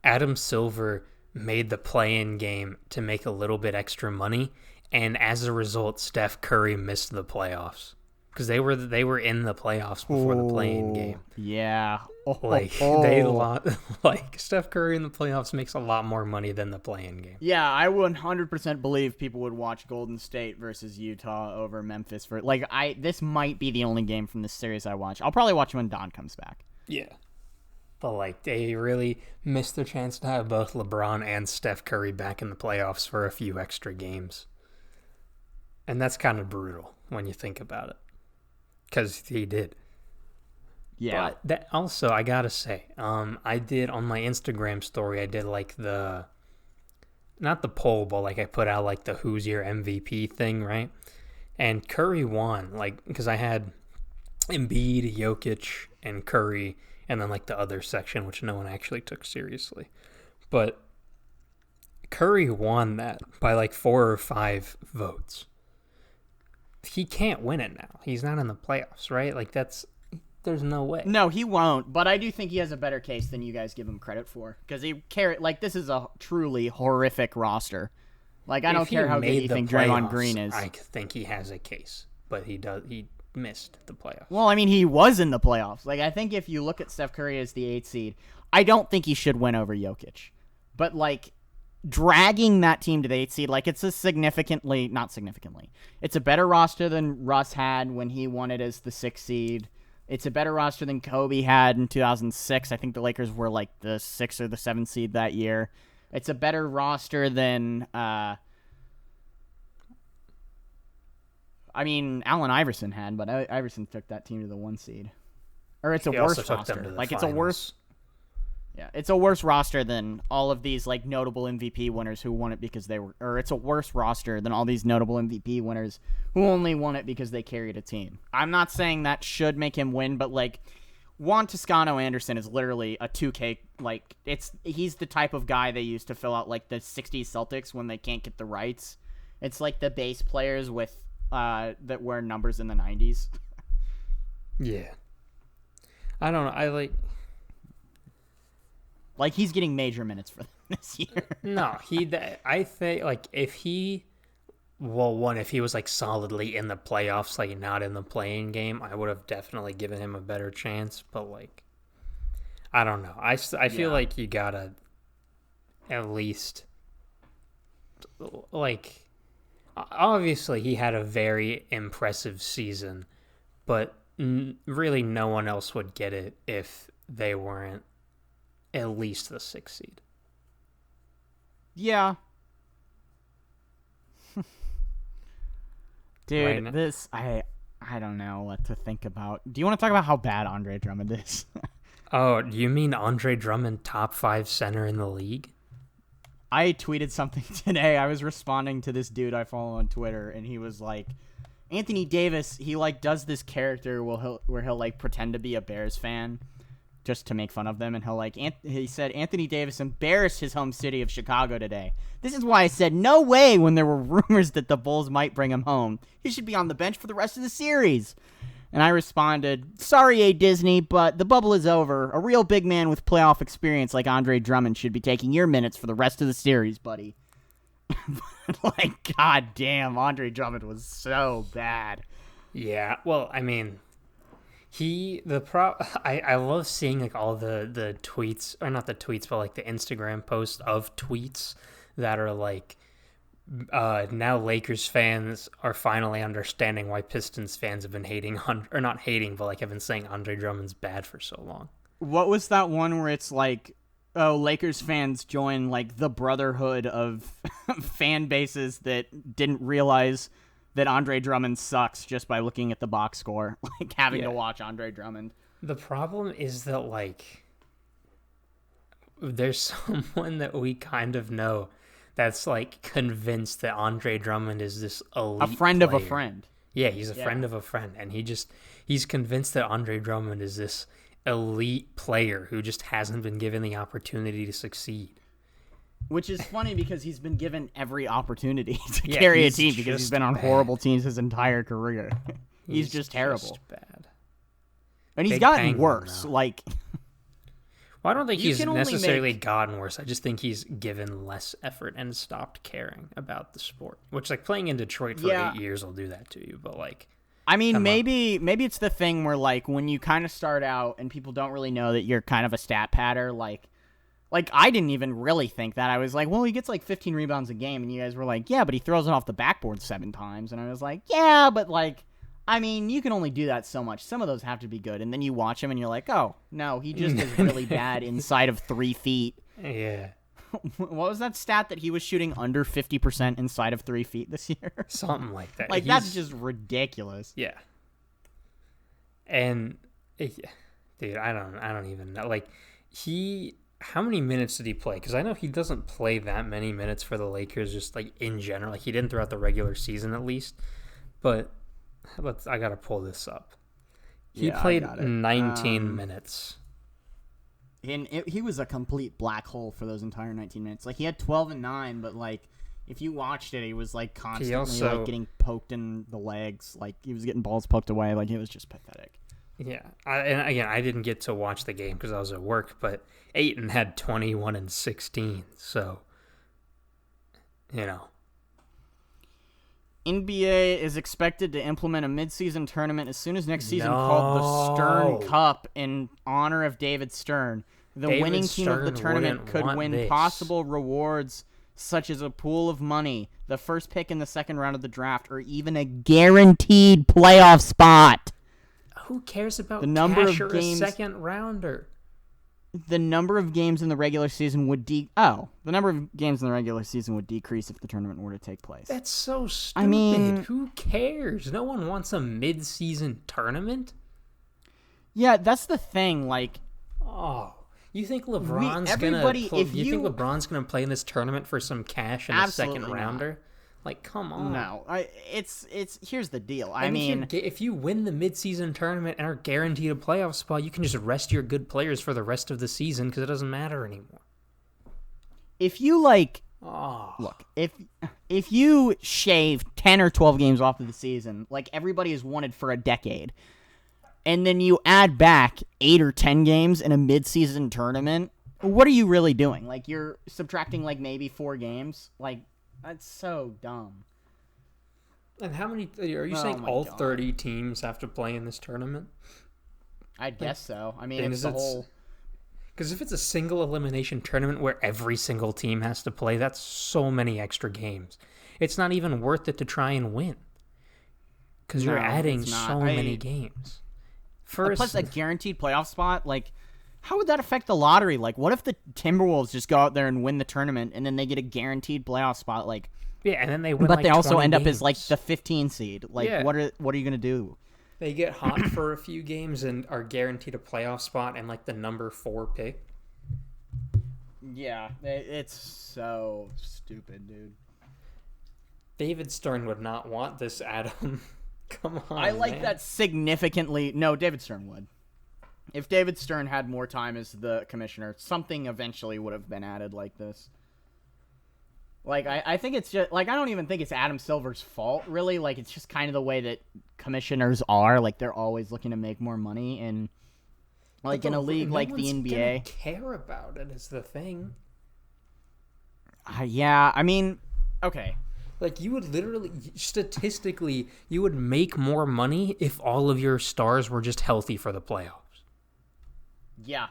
Adam Silver made the play-in game to make a little bit extra money, and as a result, Steph Curry missed the playoffs because they were in the playoffs before the play-in game. Yeah. Like they lost. Like Steph Curry in the playoffs makes a lot more money than the play-in game. Yeah, I 100% believe people would watch Golden State versus Utah over Memphis for this might be the only game from this series I watch. I'll probably watch when Don comes back. Yeah. But like they really missed their chance to have both LeBron and Steph Curry back in the playoffs for a few extra games. And that's kind of brutal when you think about it. Cuz he did. Yeah. But that also, I gotta say, I did on my Instagram story, I did like not the poll, but like I put out like the who's your MVP thing, right? And Curry won, like, because I had Embiid, Jokic, and Curry, and then like the other section, which no one actually took seriously. But Curry won that by like 4 or 5 votes. He can't win it now. He's not in the playoffs, right? Like there's no way. No, he won't, but I do think he has a better case than you guys give him credit for because this is a truly horrific roster. Like I don't care how good you think Draymond Green is. I think he has a case, but he missed the playoffs. Well, I mean, he was in the playoffs. Like I think if you look at Steph Curry as the 8th seed, I don't think he should win over Jokic. But like dragging that team to the 8th seed, like it's not significantly. It's a better roster than Russ had when he won it as the 6th seed. It's a better roster than Kobe had in 2006. I think the Lakers were like the 6th or the 7th seed that year. It's a better roster than, Allen Iverson had, but Iverson took that team to the 1 seed. Or it's a worse roster. Like it's a worse. Yeah, it's a worse roster than all of these like notable MVP winners who won it because they were, or it's a worse roster than all these notable MVP winners who only won it because they carried a team. I'm not saying that should make him win, but like Juan Toscano Anderson is literally a 2K, like he's the type of guy they use to fill out like the 60s Celtics when they can't get the rights. It's like the base players with that wear numbers in the 90s. Yeah. I don't know. Like he's getting major minutes for them this year. No, I think like if he was like solidly in the playoffs, like not in the play-in game, I would have definitely given him a better chance. But like, I don't know. I feel like you gotta at least like. Obviously, he had a very impressive season, but really no one else would get it if they weren't at least the 6th seed. Yeah. Dude, right. I don't know what to think about. Do you want to talk about how bad Andre Drummond is? Oh, do you mean Andre Drummond, top 5 center in the league? I tweeted something today. I was responding to this dude I follow on Twitter, and he was like, Anthony Davis, he like does this character where he'll like pretend to be a Bears fan just to make fun of them, and he said Anthony Davis embarrassed his home city of Chicago today. This is why I said no way when there were rumors that the Bulls might bring him home. He should be on the bench for the rest of the series. And I responded, sorry, A. Disney, but the bubble is over. A real big man with playoff experience like Andre Drummond should be taking your minutes for the rest of the series, buddy. Like, god damn, Andre Drummond was so bad. Yeah, well, I mean, I love seeing like all the tweets, or not the tweets, but like the Instagram posts of tweets that are like, now Lakers fans are finally understanding why Pistons fans have been hating or not hating, but like have been saying Andre Drummond's bad for so long. What was that one where it's like, oh, Lakers fans join like the brotherhood of fan bases that didn't realize that Andre Drummond sucks just by looking at the box score, like having to watch Andre Drummond. The problem is that like there's someone that we kind of know that's like convinced that Andre Drummond is this elite A friend of a player. friend. Yeah, he's a friend of a friend, and he's convinced that Andre Drummond is this elite player who just hasn't been given the opportunity to succeed. Which is funny because he's been given every opportunity to Yeah, carry a he's team because he's just been on bad. horrible teams his entire career. He's just terrible. Just bad. And he's Big gotten Penguin, worse. though. Like, Well, I don't think You he's can only necessarily make- gotten worse. I just think he's given less effort and stopped caring about the sport. Which, like, playing in Detroit for Yeah. 8 years will do that to you. But, like, I mean, Come on. maybe it's the thing where, like, when you kind of start out and people don't really know that you're kind of a stat patter, like I didn't even really think that. I was like, well, he gets like 15 rebounds a game, and you guys were like, yeah, but he throws it off the backboard 7 times, and I was like, yeah, but like, I mean, you can only do that so much. Some of those have to be good, and then you watch him and you're like, oh no, he just is really bad inside of 3 feet. yeah. What was that stat that he was shooting under 50% inside of 3 feet this year? Something like that. Like, He's- that's just ridiculous. Yeah. And, dude, I don't even know. Like, how many minutes did he play? Because I know he doesn't play that many minutes for the Lakers, just like in general. Like, he didn't throughout the regular season at least. But I gotta pull this up. He Yeah, I played got it. 19 minutes. And he was a complete black hole for those entire 19 minutes. Like, he had 12 and 9, but like, if you watched it, he was like constantly also- like getting poked in the legs. Like, he was getting balls poked away. Like, it was just pathetic. Yeah. And again, I didn't get to watch the game because I was at work, but Ayton had 21 and 16. So, you know. NBA is expected to implement a midseason tournament as soon as next season called the Stern No. Cup in honor of David Stern. The David winning team of the Stern tournament wouldn't could want win this. possible rewards such as a pool of money, the first pick in the second round of the draft, or even a guaranteed playoff spot. Who cares about The number cash of or games- a second rounder? The number of games in the regular season would the number of games in the regular season would decrease if the tournament were to take place. That's so stupid. mean- Who cares? No one wants a mid-season tournament. Yeah, that's the thing. Like, Oh, you think LeBron's everybody- gonna? if You think you- LeBron's gonna play in this tournament for some cash in a second Absolutely not. rounder? Like, come on. no, it's here's the deal. I And mean, if you win the mid-season tournament and are guaranteed a playoff spot, you can just rest your good players for the rest of the season because it doesn't matter anymore. if you like, Oh, look, if you shave 10 or 12 games off of the season, like everybody has wanted for a decade, and then you add back 8 or 10 games in a mid-season tournament, what are you really doing? Like, you're subtracting like maybe 4 games? Like, that's so dumb. and how many? Are you saying my all God. 30 teams have to play in this tournament? I guess so. I mean, and it's is the it- whole. Because if it's a single elimination tournament where every single team has to play, that's so many extra games. It's not even worth it to try and win. Because you're No, adding it's not. so many games. First, Plus, a guaranteed playoff spot, like, how would that affect the lottery? Like, what if the Timberwolves just go out there and win the tournament, and then they get a guaranteed playoff spot? Like, yeah, and then they win. but like they also 20 end up as games. like the 15 seed. Like, Yeah. what are you gonna do? They get hot for a few games and are guaranteed a playoff spot and like the number 4 pick. Yeah, it's so stupid, dude. David Stern would not want this, Adam. Come on. I like man. that significantly. No, David Stern would. If David Stern had more time as the commissioner, something eventually would have been added like this. Like, I think it's just, like, I don't even think it's Adam Silver's fault, really. Like, it's just kind of the way that commissioners are. Like, they're always looking to make more money. And, like, But in a league no like one's the gonna NBA. care about it is the thing. Yeah, I mean, okay. Like, you would literally, statistically, you would make more money if all of your stars were just healthy for the playoffs. Yeah.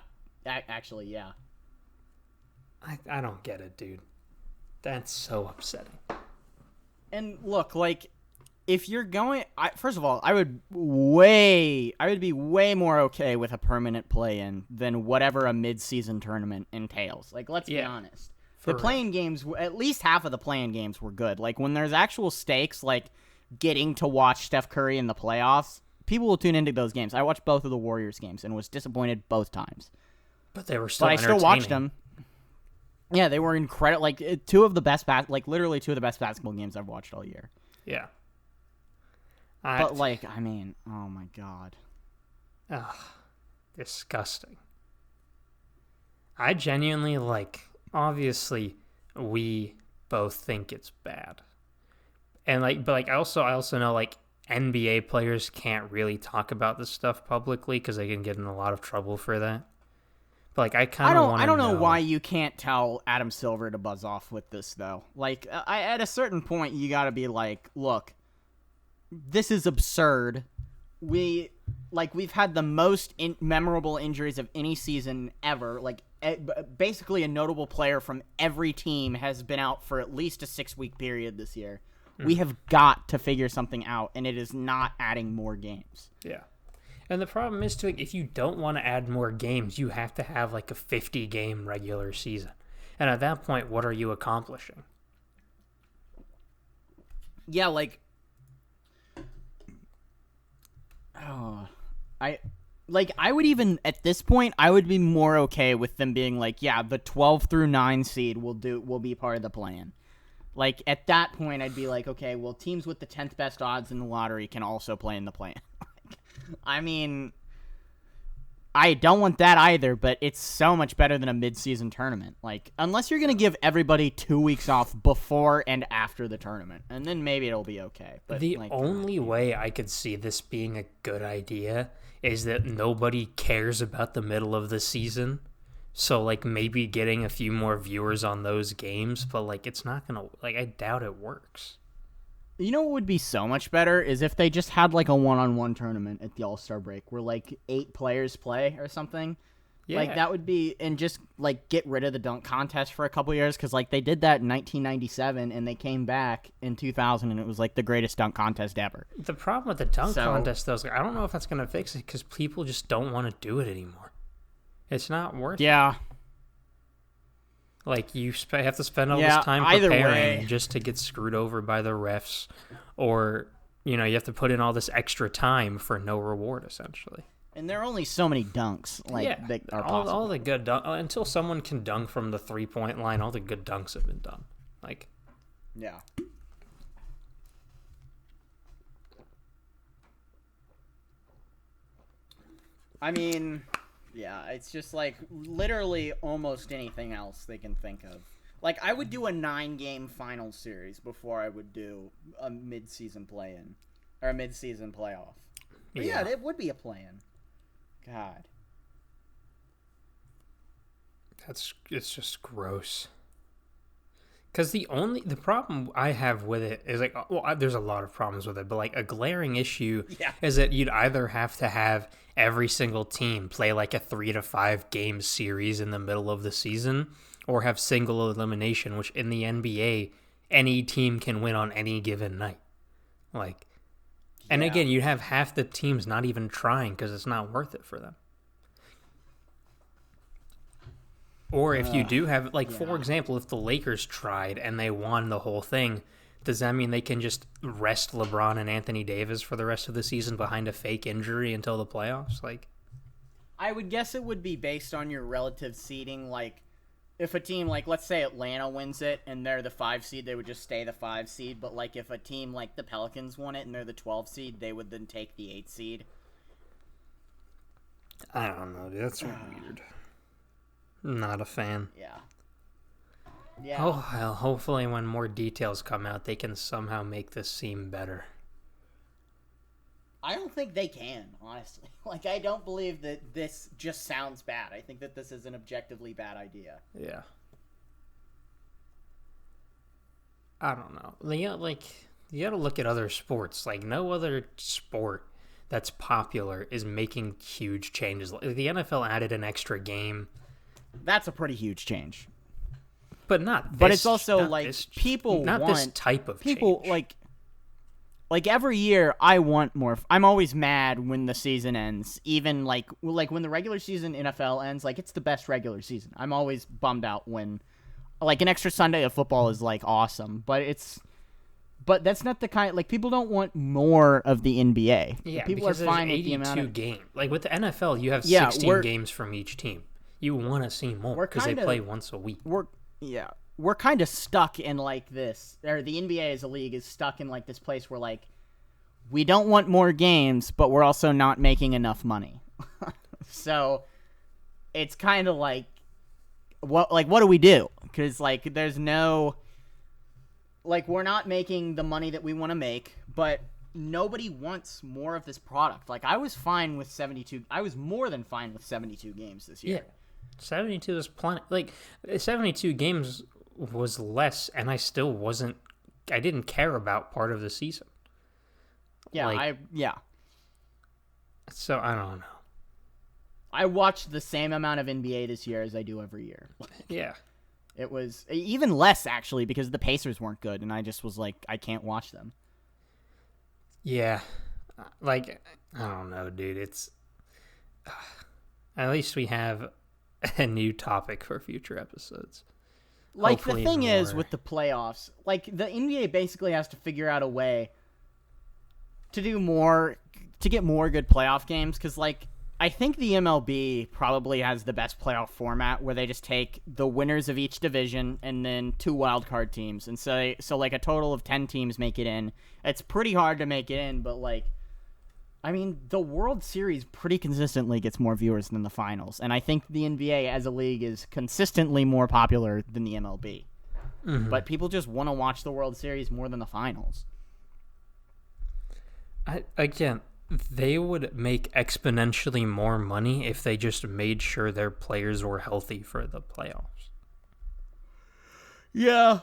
Actually, yeah. I don't get it, dude. That's so upsetting. And look, like, if you're going, first of all, I would be way more okay with a permanent play-in than whatever a mid-season tournament entails. Like, let's be Yeah. honest. For The play-in games, at least half of the play-in games were good. Like, when there's actual stakes, like getting to watch Steph Curry in the playoffs, people will tune into those games. I watched both of the Warriors games and was disappointed both times. But they were still But I still watched entertaining. them. Yeah, they were incredible. Like two of the best, literally two of the best basketball games I've watched all year. Yeah. But like, I mean, oh my god. Ugh, disgusting. I genuinely obviously we both think it's bad. And but I also know NBA players can't really talk about this stuff publicly because they can get in a lot of trouble for that. But I kind of want to I don't know why you can't tell Adam Silver to buzz off with this though. Like at a certain point you got to be like, look, this is absurd. We've had the most memorable injuries of any season ever. Basically a notable player from every team has been out for at least a 6-week period this year. We have got to figure something out, and it is not adding more games. Yeah. And the problem is, too, if you don't want to add more games, you have to have, a 50-game regular season. And at that point, what are you accomplishing? Yeah, I would even, at this point, I would be more okay with them being the 12 through 9 seed will be part of the plan. At that point, I'd be like, okay, well, teams with the 10th best odds in the lottery can also play in the plan. I mean, I don't want that either, but it's so much better than a mid-season tournament. Unless you're going to give everybody 2 weeks off before and after the tournament, and then maybe it'll be okay. But the only way I could see this being a good idea is that nobody cares about the middle of the season. So, maybe getting a few more viewers on those games, but, it's not going to, I doubt it works. You know what would be so much better is if they just had, a one-on-one tournament at the All-Star break where, 8 players play or something. Yeah. That would be, and just, get rid of the dunk contest for a couple years, because, they did that in 1997, and they came back in 2000, and it was, the greatest dunk contest ever. The problem with the dunk contest, though, is I don't know if that's going to fix it, because people just don't want to do it anymore. It's not worth it. Yeah. You have to spend all this time preparing just to get screwed over by the refs. Or, you have to put in all this extra time for no reward, essentially. And there are only so many dunks that are possible. All the good until someone can dunk from the 3-point line, all the good dunks have been done. Yeah. I mean... Yeah, it's just literally almost anything else they can think of. I would do a 9-game final series before I would do a mid-season play-in or a mid-season playoff. But yeah, it would be a play-in. God, it's just gross. Because the problem I have with it is there's a lot of problems with it, but a glaring issue is that you'd either have to have every single team play a 3 to 5 game series in the middle of the season, or have single elimination, which in the NBA any team can win on any given night. And again, you'd have half the teams not even trying because it's not worth it for them. Or if you do have, for example, if the Lakers tried and they won the whole thing, does that mean they can just rest LeBron and Anthony Davis for the rest of the season behind a fake injury until the playoffs? I would guess it would be based on your relative seeding. If a team, let's say Atlanta wins it and they're the 5 seed, they would just stay the 5 seed. But, if a team like the Pelicans won it and they're the 12 seed, they would then take the 8 seed. I don't know, dude. That's weird. Not a fan. Yeah. Oh, well, hopefully when more details come out, they can somehow make this seem better. I don't think they can, honestly. I don't believe that this just sounds bad. I think that this is an objectively bad idea. Yeah. I don't know. You gotta look at other sports. No other sport that's popular is making huge changes. The NFL added an extra game. That's a pretty huge change. But not this, but it's also people not want this type of people change. Every year I want more. I'm always mad when the season ends. Even when the regular season NFL ends, it's the best regular season. I'm always bummed out when an extra Sunday of football is awesome, but that's not the kind people don't want more of the NBA. Yeah, people are fine with the amount of games. With the NFL, you have 16 games from each team. You want to see more because they play once a week. Yeah. We're kind of stuck in like this, or the NBA as a league is stuck in like this place where like we don't want more games, but we're also not making enough money. So it's kind of like what do we do? Because like there's no, like, we're not making the money that we want to make, but nobody wants more of this product. Like, I was fine with 72. I was more than fine with 72 games this year. Yeah, 72 is plenty. Like 72 games was less, and I still wasn't. I didn't care about part of the season. Yeah, So I don't know. I watched the same amount of NBA this year as I do every year. Yeah. It was even less, actually, because the Pacers weren't good, and I just was like, I can't watch them. Yeah. Like, I don't know, dude. It's... at least we have a new topic for future episodes. Like, Hopefully the thing more. is, with the playoffs, like, the NBA basically has to figure out a way to do more, to get more good playoff games, because, like, I think the MLB probably has the best playoff format where they just take the winners of each division and then 2 wildcard teams. And so like, a total of 10 teams make it in. It's pretty hard to make it in, but, like, I mean, the World Series pretty consistently gets more viewers than the finals. And I think the NBA as a league is consistently more popular than the MLB. Mm-hmm. But people just want to watch the World Series more than the finals. They would make exponentially more money if they just made sure their players were healthy for the playoffs. Yeah.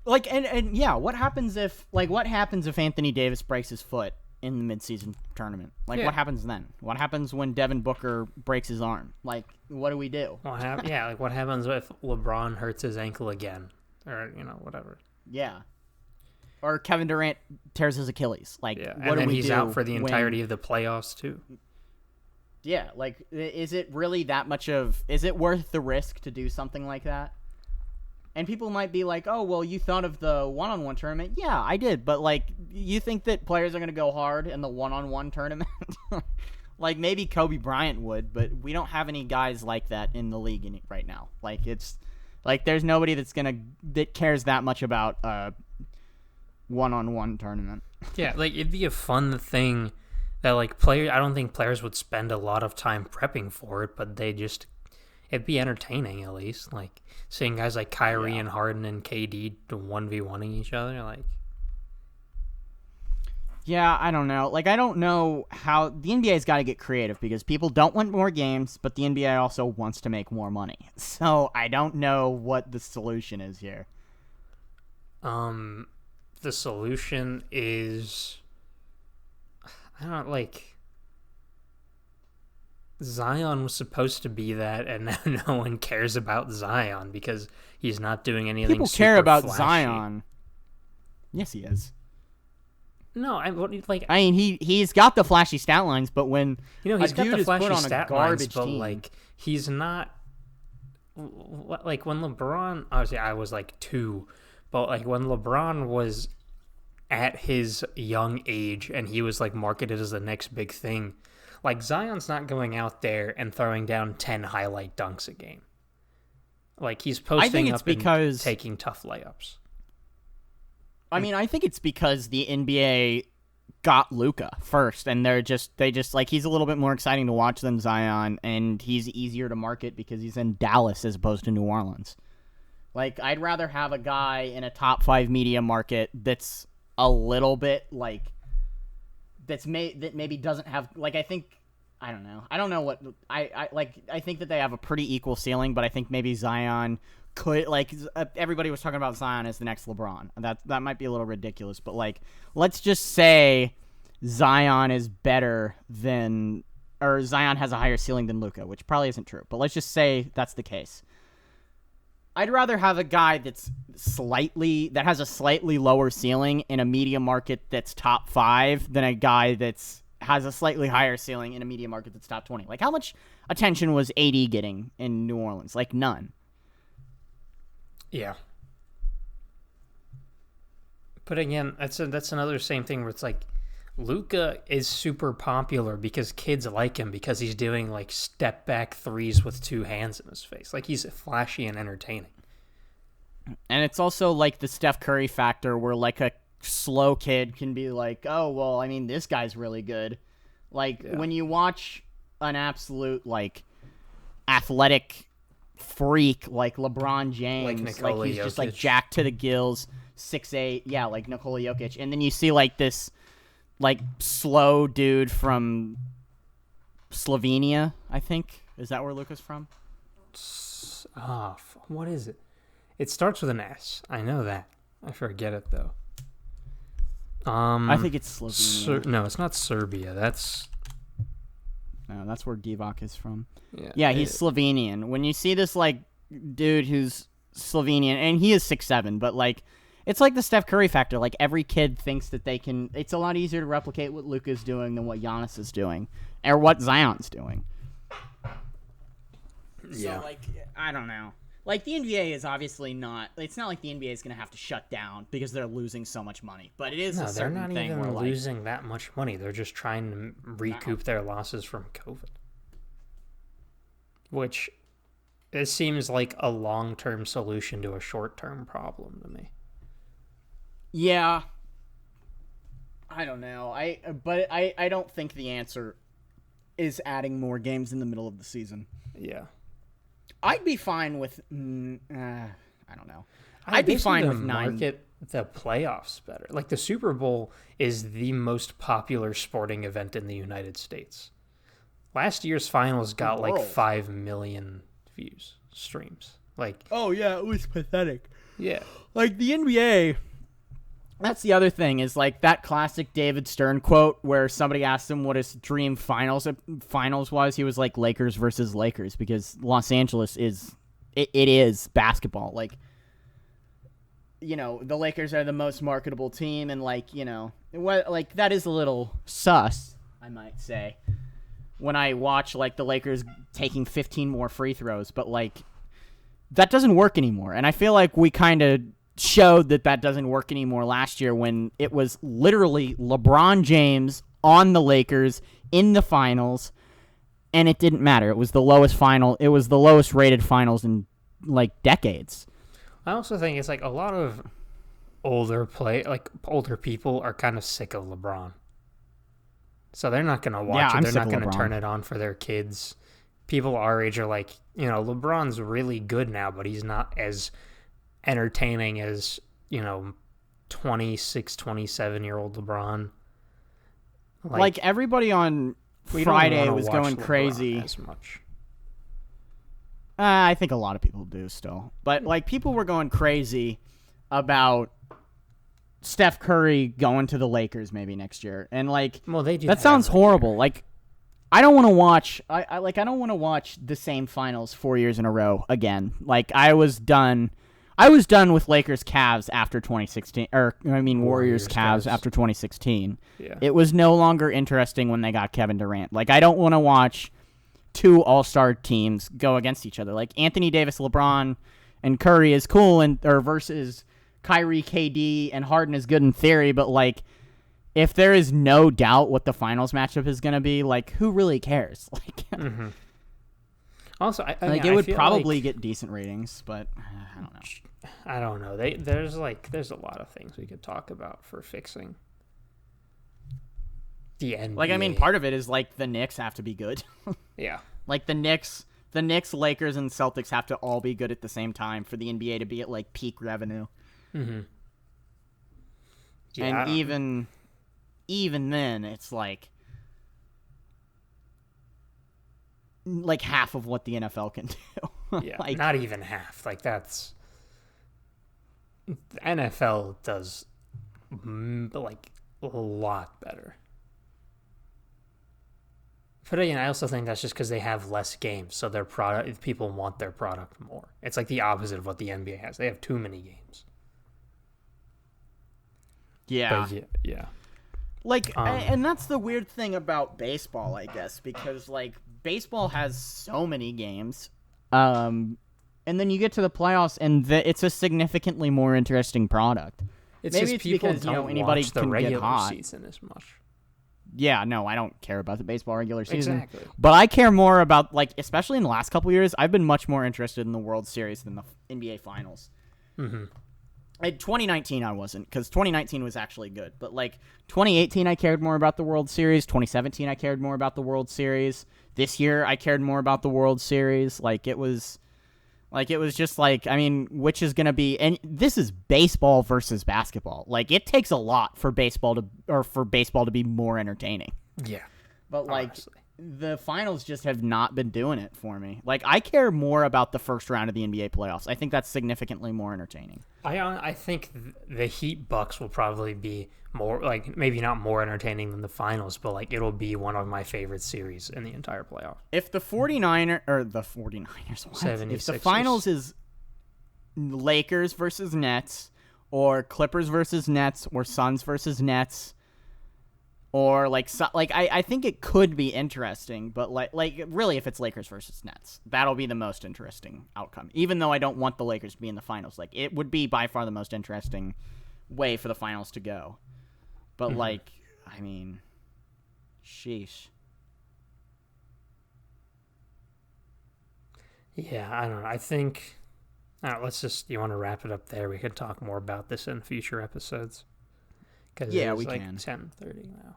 Like, and yeah, what happens if Anthony Davis breaks his foot in the midseason tournament? Like, Yeah. What happens then? What happens when Devin Booker breaks his arm? Like, what do we do? What happens if LeBron hurts his ankle again? Or, whatever. Yeah. Or Kevin Durant tears his Achilles. Like, Yeah, what and do then we he's do out for the when- entirety of the playoffs, too. Yeah, like, is it really that much of... Is it worth the risk to do something like that? And people might be like, oh, well, you thought of the one-on-one tournament. Yeah, I did. But, like, you think that players are going to go hard in the one-on-one tournament? Like, maybe Kobe Bryant would, but we don't have any guys like that in the league right now. Like, it's... Like, there's nobody that cares that much about one-on-one tournament. Yeah, like, it'd be a fun thing that, like, I don't think players would spend a lot of time prepping for it, but it'd be entertaining, at least. Like, seeing guys like Kyrie and Harden and KD 1v1ing each other, like... Yeah, I don't know. Like, I don't know how... The NBA's got to get creative because people don't want more games, but the NBA also wants to make more money. So, I don't know what the solution is here. The solution is... I don't, like... Zion was supposed to be that, and now no one cares about Zion because he's not doing anything People super care about flashy. Zion. Yes, he is. No, I mean, he's got the flashy stat lines, but when he's a got dude the is flashy put on a stat lines, garbage but team, like he's not like when LeBron. Obviously, I was like 2, but like when LeBron was at his young age and he was like marketed as the next big thing, like Zion's not going out there and throwing down 10 highlight dunks a game. Like he's posting up and taking tough layups. I mean, I think it's because the NBA got Luka first, and they just like, he's a little bit more exciting to watch than Zion, and he's easier to market because he's in Dallas as opposed to New Orleans. Like, I'd rather have a guy in a top 5 media market that's a little bit like that maybe doesn't have, like, I don't know what I think that they have a pretty equal ceiling, but I think maybe Zion could, like, everybody was talking about Zion as the next LeBron. That might be a little ridiculous, but like, let's just say Zion is better than, or Zion has a higher ceiling than Luka, which probably isn't true, but let's just say that's the case. I'd rather have a guy that has a slightly lower ceiling in a media market that's top 5 than a guy has a slightly higher ceiling in a media market that's top 20. Like, how much attention was AD getting in New Orleans? Like, none. Yeah. But again, that's another same thing where it's like Luka is super popular because kids like him because he's doing like step back threes with 2 hands in his face. Like he's flashy and entertaining. And it's also like the Steph Curry factor where like a slow kid can be like, oh, well, I mean, this guy's really good. Like when you watch an absolute like athletic freak like LeBron James, like he's Jokic. just like jacked to the gills, 6'8", yeah, like Nikola Jokic. And then you see like this like slow dude from Slovenia, I think. Is that where Luka's from? What is it? It starts with an S. I know that. I forget it though. I think it's Slovenia. No, it's not Serbia. That's where Divock is from. Yeah, he's Slovenian. When you see this like dude who's Slovenian, and he is 6'7", but like it's like the Steph Curry factor. Like every kid thinks that they can. It's a lot easier to replicate what Luka's doing than what Giannis is doing, or what Zion's doing. Yeah. So like I don't know. Like the NBA is obviously not. It's not like the NBA is going to have to shut down because they're losing so much money. But it is a certain they're not thing even where losing that much money. They're just trying to recoup their losses from COVID, which it seems like a long-term solution to a short-term problem to me. Yeah. I don't know. I don't think the answer is adding more games in the middle of the season. Yeah. I'd be fine with. I don't know. I'd be fine with 9. Market the playoffs better. Like the Super Bowl is the most popular sporting event in the United States. Last year's finals got like 5 million views, streams. Like, oh yeah, it was pathetic. Yeah. Like the NBA. That's the other thing is like that classic David Stern quote where somebody asked him what his dream finals was. He was like Lakers versus Lakers because Los Angeles is it is basketball. Like, you know, the Lakers are the most marketable team, and like, you know, what like that is a little sus, I might say, when I watch like the Lakers taking 15 more free throws, but like that doesn't work anymore. And I feel like we kind of showed that doesn't work anymore last year when it was literally LeBron James on the Lakers in the finals, and it didn't matter. It was the lowest rated finals in like decades. I also think it's like a lot of older people are kind of sick of LeBron. So they're not going to watch it. They're not going to turn it on for their kids. People our age are like, you know, LeBron's really good now, but he's not as entertaining as, you know, 26, 27-year-old LeBron. Like everybody on Friday was going crazy. As much. I think a lot of people do still. But like people were going crazy about Steph Curry going to the Lakers maybe next year. And like, well, they do that sounds horrible. Like, I don't want to watch I don't want to watch the same finals 4 years in a row again. Like I was done with Lakers Cavs after 2016, or I mean Warriors Cavs after 2016. Yeah. It was no longer interesting when they got Kevin Durant. Like I don't want to watch two all-star teams go against each other. Like Anthony Davis, LeBron, and Curry is cool, or versus Kyrie, KD, and Harden is good in theory, but like if there is no doubt what the finals matchup is going to be, like who really cares? Like. Mm-hmm. Also, it would probably get decent ratings, but I don't know. I don't know. There's a lot of things we could talk about for fixing the NBA. Like I mean, part of it is like the Knicks have to be good. Yeah. Like the Knicks, Lakers, and Celtics have to all be good at the same time for the NBA to be at like peak revenue. Mm-hmm. Yeah, and even then, it's like half of what the NFL can do. Yeah, like, not even half. Like that's the NFL does like a lot better. But I also think that's just because they have less games, so their product, people want their product more. It's like the opposite of what the NBA has. They have too many games. Yeah. Yeah. Like, and that's the weird thing about baseball, I guess, because like baseball has so many games, and then you get to the playoffs, and it's a significantly more interesting product. Maybe it's because you know anybody can get hot. Season as much. Yeah, no, I don't care about the baseball regular season. Exactly. But I care more about, like, especially in the last couple of years, I've been much more interested in the World Series than the NBA Finals. Mm-hmm. 2019 I wasn't, because 2019 was actually good. But, like, 2018 I cared more about the World Series. 2017 I cared more about the World Series. This year I cared more about the World Series. Like, it was just like, I mean, which is going to be, and this is baseball versus basketball. Like, it takes a lot for baseball to be more entertaining. Yeah. But, like, honestly. the finals just have not been doing it for me. Like, I care more about the first round of the NBA playoffs. I think that's significantly more entertaining. I think the Heat Bucks will probably be more, like, maybe not more entertaining than the finals, but, like, it'll be one of my favorite series in the entire playoff. If the 49ers, what? If the 76ers. finals is Lakers versus Nets, or Clippers versus Nets, or Suns versus Nets, or I think it could be interesting, but like really, if it's Lakers versus Nets, that'll be the most interesting outcome. Even though I don't want the Lakers to be in the finals, like, it would be by far the most interesting way for the finals to go. But like, I mean, sheesh. Yeah, I don't know. I think, you want to wrap it up there? We could talk more about this in future episodes. Because we like can. 10:30 now.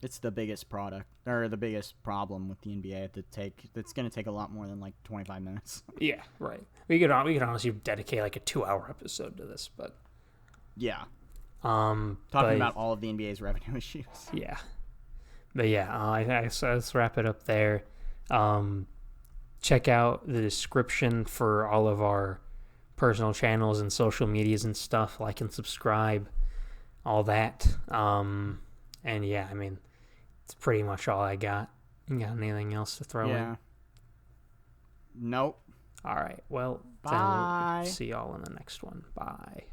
It's the biggest the biggest problem with the NBA that's going to take a lot more than like 25 minutes. Yeah, right. We could honestly dedicate like a 2-hour episode to this, but yeah. Talking about all of the NBA's revenue issues. Yeah. But yeah, so let's wrap it up there. Check out the description for all of our personal channels and social medias and stuff. Like and subscribe, all that. And yeah, I mean, it's pretty much all I got. You got anything else to throw in? Nope. All right. Well, bye. Then we'll see y'all in the next one. Bye.